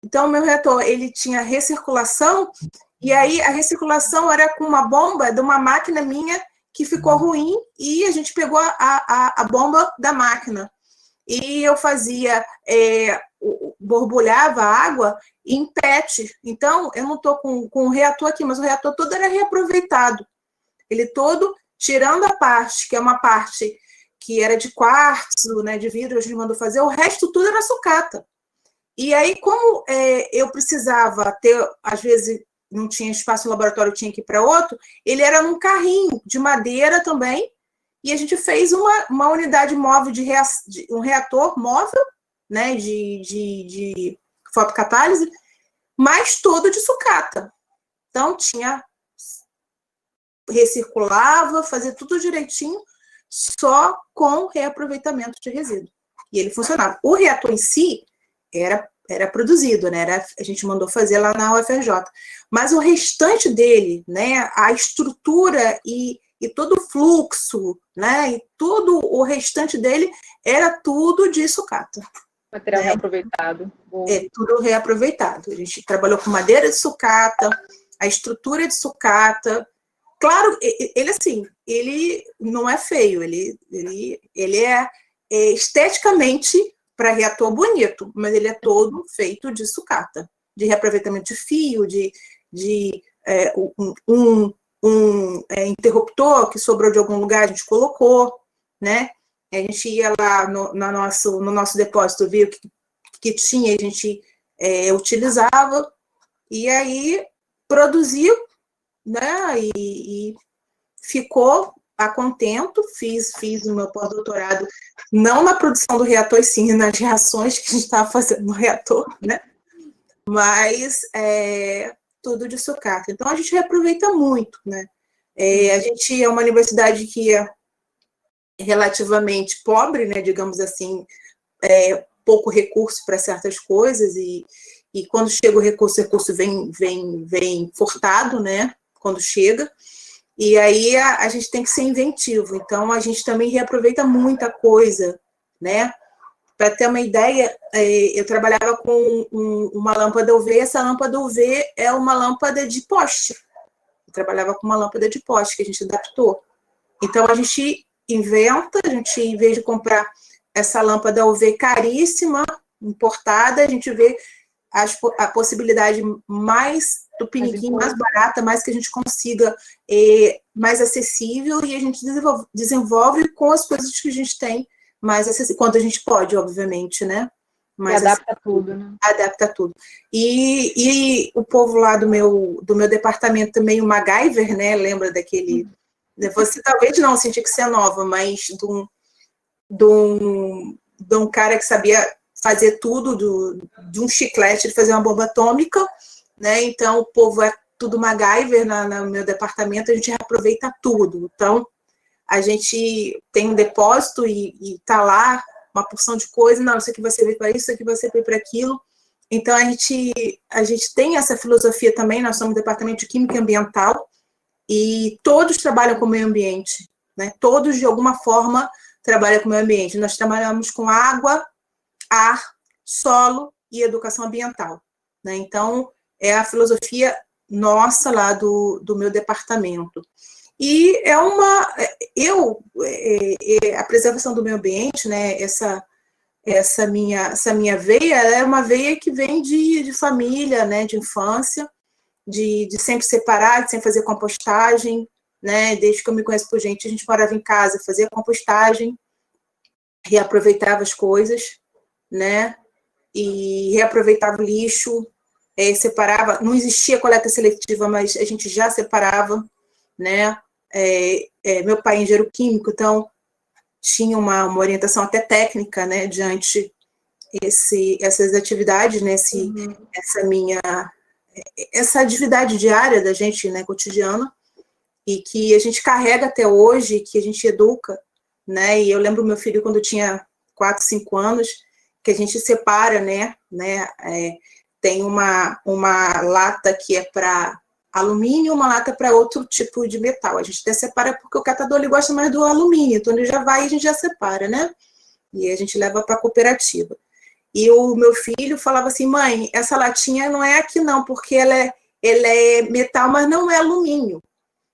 Então, o meu reator, ele tinha recirculação, e aí a recirculação era com uma bomba de uma máquina minha que ficou ruim, e a gente pegou a bomba da máquina. E eu fazia, borbulhava a água em PET. Então, eu não estou com o reator aqui, mas o reator todo era reaproveitado. Ele todo, tirando a parte, que é uma parte que era de quartzo, né, de vidro, a gente mandou fazer, o resto tudo era sucata. E aí, como eu precisava ter, às vezes, não tinha espaço no laboratório, tinha que ir para outro, ele era num carrinho de madeira também, e a gente fez uma unidade móvel um reator móvel, né, de fotocatálise, mas todo de sucata. Então, recirculava, fazia tudo direitinho, só com reaproveitamento de resíduo. E ele funcionava. O reator em si era produzido, né? A gente mandou fazer lá na UFRJ. Mas o restante dele, né? A estrutura e todo o fluxo, né? E todo o restante dele era tudo de sucata. Material reaproveitado. Tudo reaproveitado. A gente trabalhou com madeira de sucata, a estrutura de sucata. Claro, ele não é feio, ele é esteticamente para reator bonito, mas ele é todo feito de sucata, de reaproveitamento de fio, interruptor que sobrou de algum lugar, a gente colocou, né? A gente ia lá no nosso depósito, via o que tinha, a gente utilizava, e aí produziu, né? E ficou a contento. Fiz o meu pós-doutorado, não na produção do reator, e sim nas reações que a gente estava fazendo no reator, né? Mas tudo de sucata. Então, a gente reaproveita muito, né? A gente é uma universidade que relativamente pobre, né, digamos assim, pouco recurso para certas coisas, e quando chega o recurso vem furtado, né, quando chega, e aí a gente tem que ser inventivo. Então, a gente também reaproveita muita coisa, né? Para ter uma ideia, eu trabalhava com uma lâmpada UV, essa lâmpada UV é uma lâmpada de poste. Eu trabalhava com uma lâmpada de poste que a gente adaptou. Então, a gente inventa, a gente, em vez de comprar essa lâmpada UV caríssima, importada, a gente vê a possibilidade mais do piniquim, mais barata, mais que a gente consiga, mais acessível, e a gente desenvolve com as coisas que a gente tem, mais acessível, quanto a gente pode, obviamente, né? E adapta tudo, né? Adapta tudo. E o povo lá do meu departamento também, o MacGyver, né? Lembra daquele... Você talvez não sentir que você é nova, mas de um cara que sabia fazer tudo, de um chiclete, de fazer uma bomba atômica, né? Então, o povo é tudo MacGyver no meu departamento, a gente aproveita tudo. Então, a gente tem um depósito e tá lá uma porção de coisa, não, isso aqui vai servir para isso, isso aqui vai servir para aquilo. Então, a gente tem essa filosofia também, nós somos departamento de Química Ambiental, e todos trabalham com o meio ambiente, né? Todos, de alguma forma, trabalham com o meio ambiente. Nós trabalhamos com água, ar, solo e educação ambiental, né? Então, é a filosofia nossa lá do meu departamento. E a preservação do meio ambiente, né? Essa minha veia é uma veia que vem de família, né? De infância, de sempre separar, de sempre fazer compostagem, né? Desde que eu me conheço por gente, a gente morava em casa, fazia compostagem, reaproveitava as coisas, né? E reaproveitava o lixo, separava, não existia coleta seletiva, mas a gente já separava, né? Meu pai é engenheiro químico, então tinha uma orientação até técnica, né? Diante essas atividades, né? Essa atividade diária da gente, né? Cotidiana, e que a gente carrega até hoje, que a gente educa, né? E eu lembro meu filho quando tinha 4, 5 anos, que a gente separa, né? Tem uma lata que é para alumínio e uma lata para outro tipo de metal. A gente até separa porque o catador ele gosta mais do alumínio, então ele já vai e a gente já separa, né? E a gente leva para a cooperativa. E o meu filho falava assim, mãe, essa latinha não é aqui não, porque ela é metal, mas não é alumínio.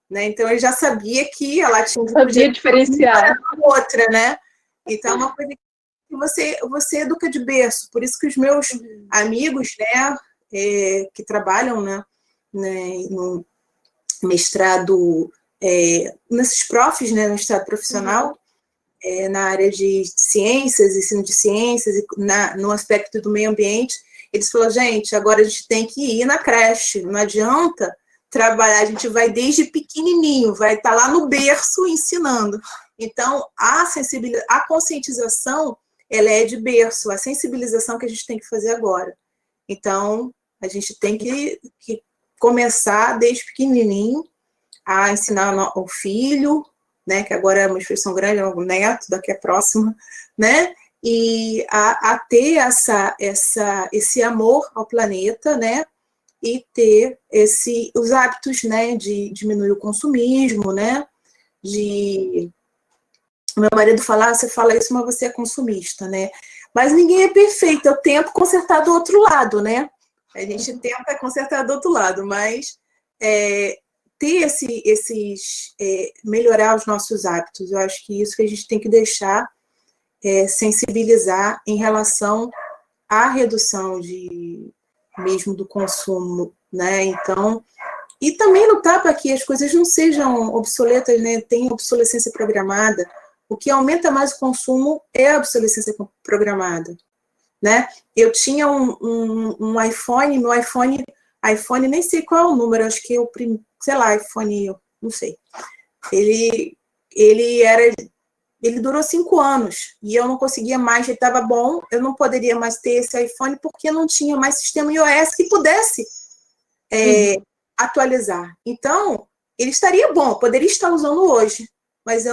Né? Então, ele já sabia que a latinha sabia diferenciar era outra, né? Então, é uma coisa que você educa de berço. Por isso que os meus amigos, né, que trabalham, né, no mestrado, nesses profs, né, no mestrado profissional, na área de ciências, ensino de ciências, e no aspecto do meio ambiente, eles falaram, gente, agora a gente tem que ir na creche, não adianta trabalhar, a gente vai desde pequenininho, vai estar lá no berço ensinando. Então, a conscientização, ela é de berço, a sensibilização que a gente tem que fazer agora. Então, a gente tem que começar desde pequenininho a ensinar o filho, né, que agora é uma expressão grande, é o neto, daqui a próxima, né, e a ter esse amor ao planeta, né, e ter os hábitos, né, de diminuir o consumismo, né, meu marido fala, você fala isso, mas você é consumista, né, mas ninguém é perfeito, eu tento consertar do outro lado, né, a gente tenta consertar do outro lado, mas ter melhorar os nossos hábitos, eu acho que isso que a gente tem que deixar, sensibilizar em relação à redução mesmo do consumo, né, então, e também lutar para que as coisas não sejam obsoletas, né, tem obsolescência programada, o que aumenta mais o consumo é a obsolescência programada, né, eu tinha um iPhone, meu iPhone, nem sei qual é o número, acho que sei lá, iPhone, não sei, ele durou 5 anos, e eu não conseguia mais, ele estava bom, eu não poderia mais ter esse iPhone, porque não tinha mais sistema iOS que pudesse atualizar. Então, ele estaria bom, poderia estar usando hoje, mas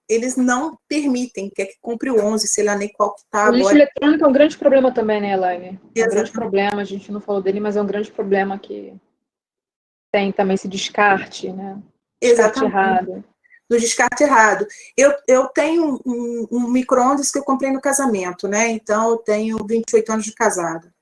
eles não permitem, quer que compre o 11, sei lá nem qual que está agora. O lixo eletrônico é um grande problema também, né, Elaine? É um grande Exatamente. problema, a gente não falou dele, mas é um grande problema que tem também esse descarte, né? Descarte errado. Do descarte errado. Eu tenho um micro-ondas que eu comprei no casamento, né? Então, eu tenho 28 anos de casada.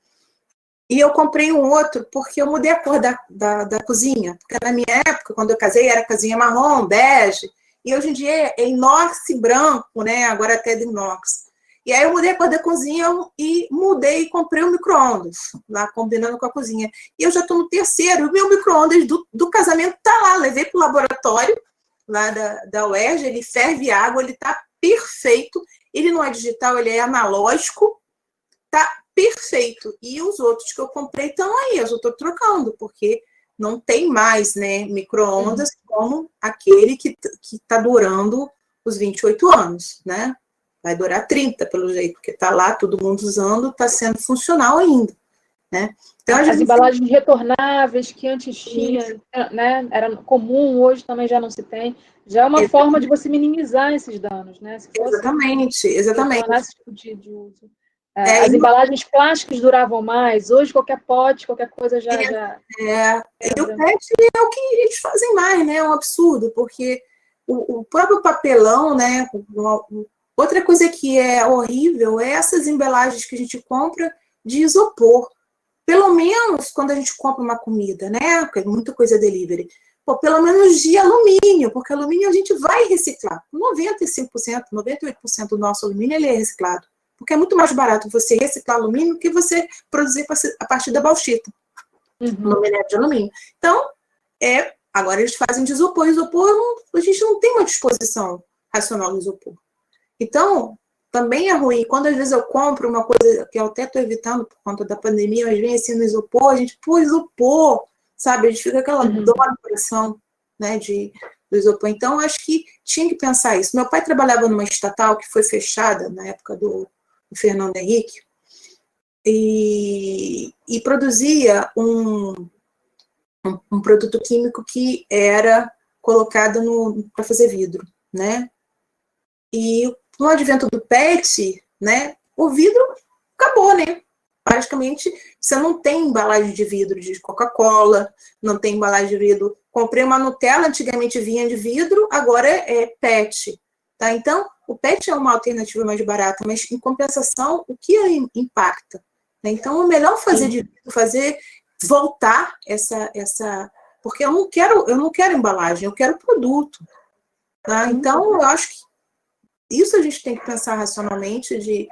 E eu comprei um outro porque eu mudei a cor da cozinha. Porque na minha época, quando eu casei, era casinha marrom, bege. E hoje em dia é inox branco, né? Agora até de inox. E aí eu mudei a cor da cozinha e mudei e comprei um micro-ondas, lá combinando com a cozinha. E eu já estou no terceiro. O meu micro-ondas do casamento está lá. Levei para o laboratório, lá da UERJ, ele ferve água, ele está perfeito. Ele não é digital, ele é analógico. Está perfeito. E os outros que eu comprei estão aí, eu estou trocando, porque não tem mais, né, micro-ondas como aquele que está durando os 28 anos, né? Vai durar 30, pelo jeito, porque está lá, todo mundo usando, está sendo funcional ainda, né? Então, as embalagens retornáveis que antes tinha, né, era comum, hoje também já não se tem. Já é uma forma de você minimizar esses danos, né? Se fosse exatamente. esse tipo de uso. As embalagens plásticas duravam mais, hoje qualquer pote, qualquer coisa já... E o PET é o que eles fazem mais, né? É um absurdo, porque o próprio papelão, né? Outra coisa que é horrível é essas embalagens que a gente compra de isopor. Pelo menos quando a gente compra uma comida, né? Porque muita coisa é delivery. Pelo menos de alumínio, porque alumínio a gente vai reciclar. 95%, 98% do nosso alumínio ele é reciclado. Porque é muito mais barato você reciclar alumínio do que você produzir a partir da bauxita, no minério de alumínio. Então, agora eles fazem de isopor. Isopor, a gente não tem uma disposição racional do isopor. Então, também é ruim. Quando às vezes eu compro uma coisa que eu até estou evitando por conta da pandemia, mas vem assim no isopor, a gente, isopor, sabe? A gente fica aquela dor no coração, né, do isopor. Então, acho que tinha que pensar isso. Meu pai trabalhava numa estatal que foi fechada na época do Fernando Henrique e produzia um produto químico que era colocado para fazer vidro, né? E no advento do PET, né, o vidro acabou, né? Praticamente, você não tem embalagem de vidro de Coca-Cola, não tem embalagem de vidro. Comprei uma Nutella, antigamente vinha de vidro, agora é PET. Tá? Então, o PET é uma alternativa mais barata, mas, em compensação, o que impacta? Né? Então, é melhor fazer de vidro, voltar essa... Porque eu não quero embalagem, eu quero produto. Tá? Então, eu acho que isso a gente tem que pensar racionalmente de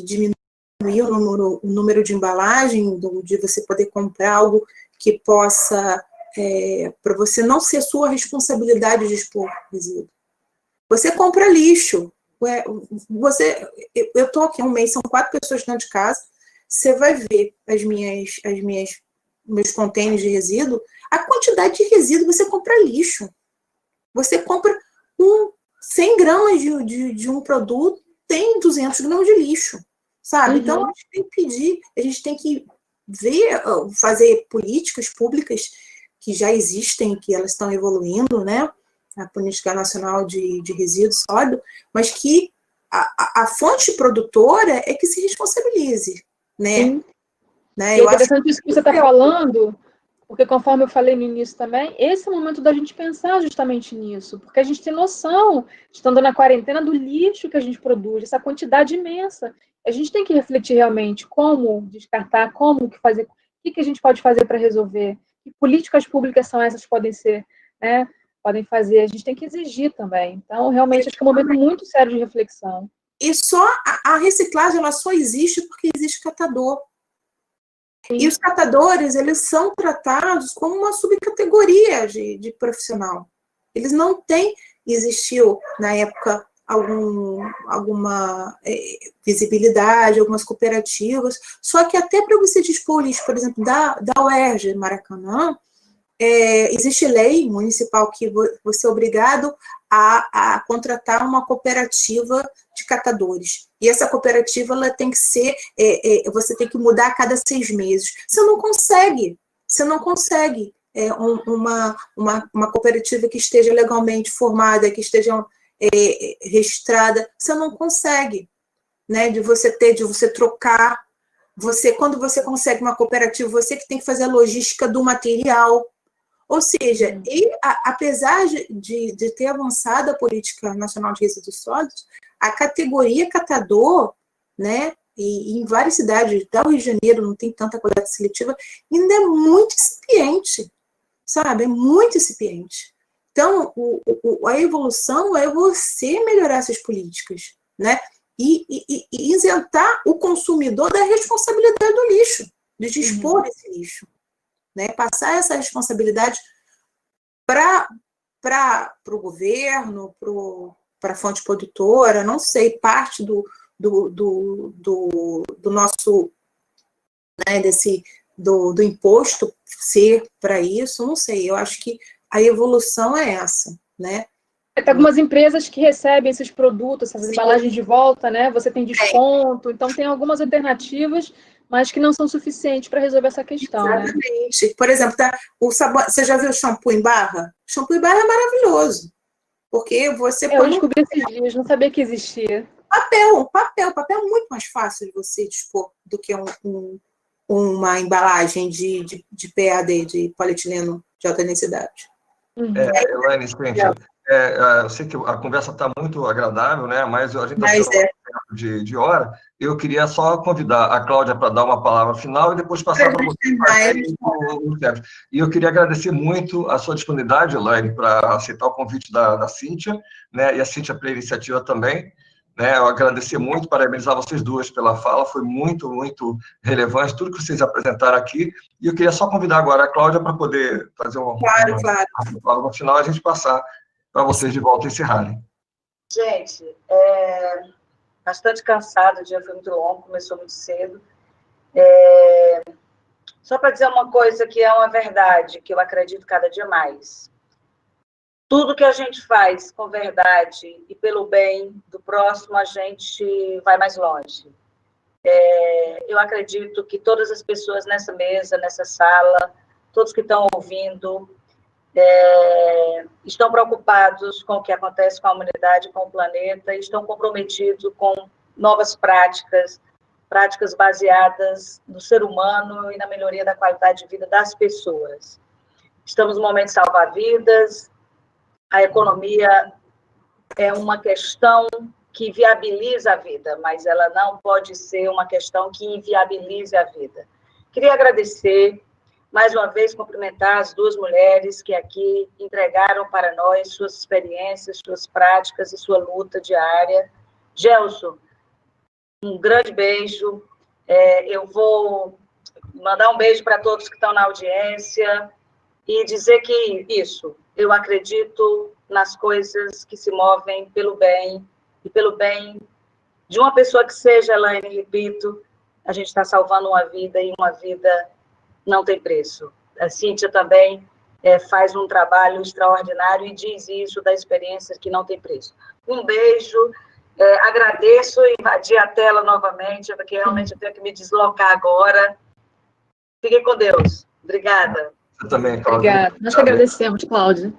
diminuir o número de embalagem, de você poder comprar algo que possa, para você não ser sua responsabilidade de expor resíduo. Você compra lixo. Eu estou aqui um mês, são 4 pessoas dentro de casa, você vai ver meus contêineres de resíduo, a quantidade de resíduo você compra lixo. Você compra 100 gramas de um produto, tem 200 gramas de lixo, sabe? Então, a gente tem que pedir, a gente tem que fazer políticas públicas que já existem, que elas estão evoluindo, né? A Política Nacional de Resíduos Sólidos, mas que a fonte produtora é que se responsabilize, né? E é interessante isso que você está falando, porque conforme eu falei no início também, esse é o momento da gente pensar justamente nisso, porque a gente tem noção, estando na quarentena, do lixo que a gente produz, essa quantidade imensa. A gente tem que refletir realmente como descartar, como que fazer, o que a gente pode fazer para resolver, que políticas públicas são essas que podem ser, né, podem fazer, a gente tem que exigir também. Então, realmente, acho que é um momento muito sério de reflexão. E só a reciclagem, ela só existe porque existe catador. Sim. E os catadores, eles são tratados como uma subcategoria de profissional. Eles não têm, existiu na época alguma visibilidade, algumas cooperativas, só que até para você dispor lixo, por exemplo, da UERJ, Maracanã, existe lei municipal que você é obrigado a contratar uma cooperativa de catadores. E essa cooperativa ela tem que ser, você tem que mudar a cada 6 meses. Você não consegue uma cooperativa que esteja legalmente formada, que esteja registrada, você não consegue, né? De você trocar, quando você consegue uma cooperativa, você que tem que fazer a logística do material. Ou seja, apesar de ter avançado a Política Nacional de Resíduos Sólidos, a categoria catador, né, e em várias cidades, até o Rio de Janeiro não tem tanta coleta seletiva, ainda é muito incipiente, sabe? É muito incipiente. Então, a evolução é você melhorar essas políticas, né? E isentar o consumidor da responsabilidade do lixo, de dispor desse lixo, né? Passar essa responsabilidade para o governo, para a fonte produtora, não sei, parte do nosso, né, do imposto ser para isso, não sei, eu acho que a evolução é essa, né? Tem algumas empresas que recebem esses produtos, essas embalagens de volta, né? Você tem desconto, então tem algumas alternativas, mas que não são suficientes para resolver essa questão. Exatamente. Né? Por exemplo, o sabão, você já viu o shampoo em barra? O shampoo em barra é maravilhoso, porque você põe... Eu descobri esses dias, não sabia que existia. Papel é muito mais fácil de você dispor do que uma embalagem de PAD, de polietileno de alta densidade. Elaine, eu sei que a conversa está muito agradável, né? Mas a gente está tempo de hora. Eu queria só convidar a Cláudia para dar uma palavra final e depois passar para você. E eu queria agradecer muito a sua disponibilidade, Elaine, para aceitar o convite da Cíntia, né? E a Cíntia pela iniciativa também. Né, eu agradecer muito, parabenizar vocês duas pela fala, foi muito, muito relevante tudo que vocês apresentaram aqui, e eu queria só convidar agora a Cláudia para poder fazer uma fala no final, a gente passar para vocês de volta encerrarem. Gente, bastante cansado, o dia foi muito longo, começou muito cedo. Só para dizer uma coisa que é uma verdade, que eu acredito cada dia mais. Tudo que a gente faz com verdade e pelo bem do próximo, a gente vai mais longe. Eu acredito que todas as pessoas nessa mesa, nessa sala, todos que estão ouvindo, estão preocupados com o que acontece com a humanidade, com o planeta, e estão comprometidos com novas práticas baseadas no ser humano e na melhoria da qualidade de vida das pessoas. Estamos no momento de salvar vidas. A economia é uma questão que viabiliza a vida, mas ela não pode ser uma questão que inviabilize a vida. Queria agradecer, mais uma vez, cumprimentar as duas mulheres que aqui entregaram para nós suas experiências, suas práticas e sua luta diária. Gelson, um grande beijo. Eu vou mandar um beijo para todos que estão na audiência e dizer que eu acredito nas coisas que se movem pelo bem, e pelo bem de uma pessoa que seja, Elaine, repito, a gente está salvando uma vida, e uma vida não tem preço. A Cíntia também faz um trabalho extraordinário e diz isso da experiência que não tem preço. Um beijo, agradeço e invadir a tela novamente, porque realmente eu tenho que me deslocar agora. Fiquem com Deus. Obrigada. Eu também, Cláudia. Obrigada. Nós que agradecemos, Cláudia.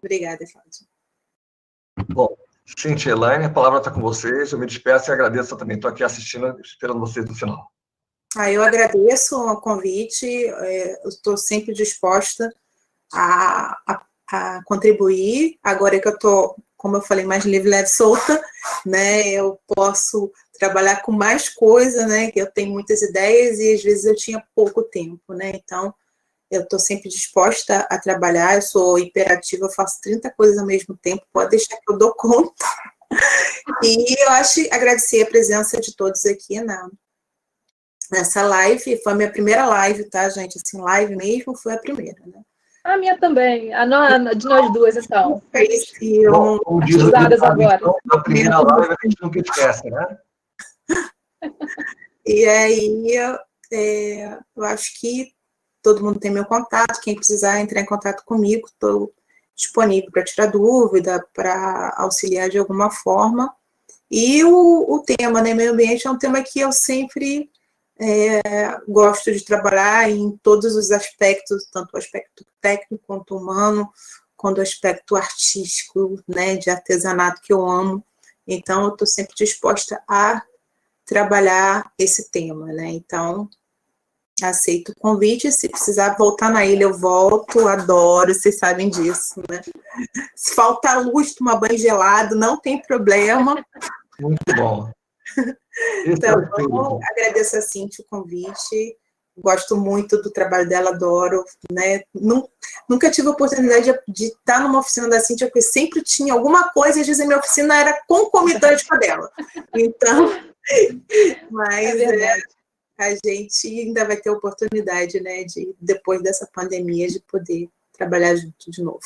Obrigada, Cláudia. Bom, Cíntia e Elaine, a palavra está com vocês. Eu me despeço e agradeço também. Estou aqui assistindo, esperando vocês no final. Eu agradeço o convite. Eu estou sempre disposta a contribuir. Agora que eu estou, como eu falei, mais livre, leve, solta, né? Eu posso trabalhar com mais coisa, né? Que eu tenho muitas ideias e às vezes eu tinha pouco tempo, né? Então, eu estou sempre disposta a trabalhar, eu sou hiperativa, eu faço 30 coisas ao mesmo tempo, pode deixar que eu dou conta. E eu agradecer a presença de todos aqui nessa live, foi a minha primeira live, tá, gente? Assim, live mesmo foi a primeira, né? A minha também, de nós duas, então. Ativadas agora. A primeira live a gente nunca esquece, né? E aí, eu acho que todo mundo tem meu contato, quem precisar entrar em contato comigo, estou disponível para tirar dúvida, para auxiliar de alguma forma. E o tema, né, meio ambiente, é um tema que eu sempre gosto de trabalhar em todos os aspectos, tanto o aspecto técnico quanto humano, quando o aspecto artístico, né, de artesanato que eu amo. Então, eu estou sempre disposta a trabalhar esse tema, né? Então, aceito o convite. Se precisar voltar na ilha, eu volto. Adoro, vocês sabem disso, né? Se faltar luz, tomar banho gelado, não tem problema. Muito bom. Então, agradeço a Cíntia o convite. Gosto muito do trabalho dela, adoro, né? Nunca tive a oportunidade de estar numa oficina da Cíntia, porque sempre tinha alguma coisa, e às vezes a minha oficina era concomitante com a dela. Então, mas a gente ainda vai ter a oportunidade, né, de, depois dessa pandemia, de poder trabalhar junto de novo.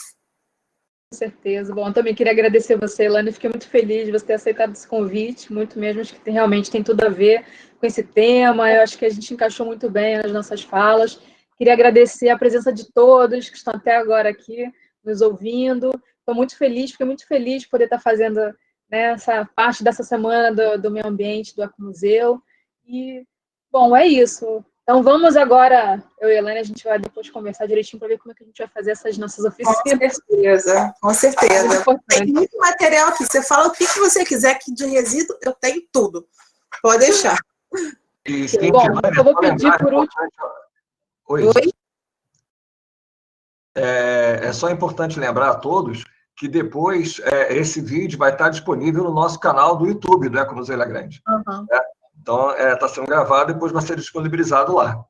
Com certeza. Bom, eu também queria agradecer você, Elaine, fiquei muito feliz de você ter aceitado esse convite, muito mesmo, acho que realmente tem tudo a ver com esse tema, eu acho que a gente encaixou muito bem nas nossas falas. Queria agradecer a presença de todos que estão até agora aqui nos ouvindo. Estou muito feliz, fiquei muito feliz de poder estar fazendo, né, essa parte dessa semana do meio ambiente, do Ecomuseu. E, bom, é isso. Então, vamos agora, eu e a Elaine, a gente vai depois conversar direitinho para ver como é que a gente vai fazer essas nossas oficinas. Com certeza. Tem muito material aqui. Você fala o que você quiser aqui de resíduo, eu tenho tudo. Pode deixar. Bom, eu vou pedir por último... Oi? É só importante lembrar a todos que depois esse vídeo vai estar disponível no nosso canal do YouTube do Ecomuseu Ilha Grande. Uhum. Então, está sendo gravado e depois vai ser disponibilizado lá.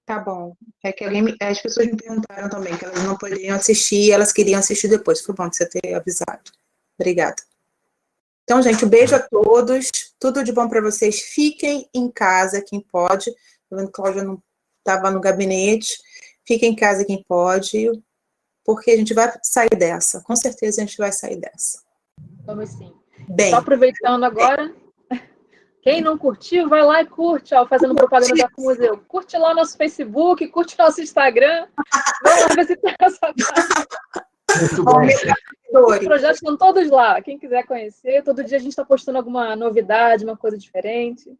Tá bom. É que as pessoas me perguntaram também que elas não poderiam assistir, elas queriam assistir depois. Foi bom você ter avisado. Obrigada. Então, gente, um beijo a todos. Tudo de bom para vocês. Fiquem em casa, quem pode. Tô vendo que a Cláudia não estava no gabinete. Fiquem em casa quem pode, porque a gente vai sair dessa. Com certeza a gente vai sair dessa. Vamos sim. Bem. Só aproveitando agora... Quem não curtiu, vai lá e curte, ó, fazendo propaganda do Ecomuseu. Curte lá o nosso Facebook, curte nosso Instagram. Vai lá ver se tem essa parte. Muito bom. Os projetos estão todos lá. Quem quiser conhecer, todo dia a gente está postando alguma novidade, uma coisa diferente.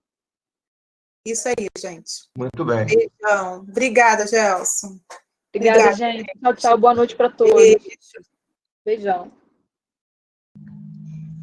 Isso aí, gente. Muito bem. Beijão. Obrigada, Gelson. Obrigada, gente. Tchau, tchau. Boa noite para todos. Beijo. Beijão.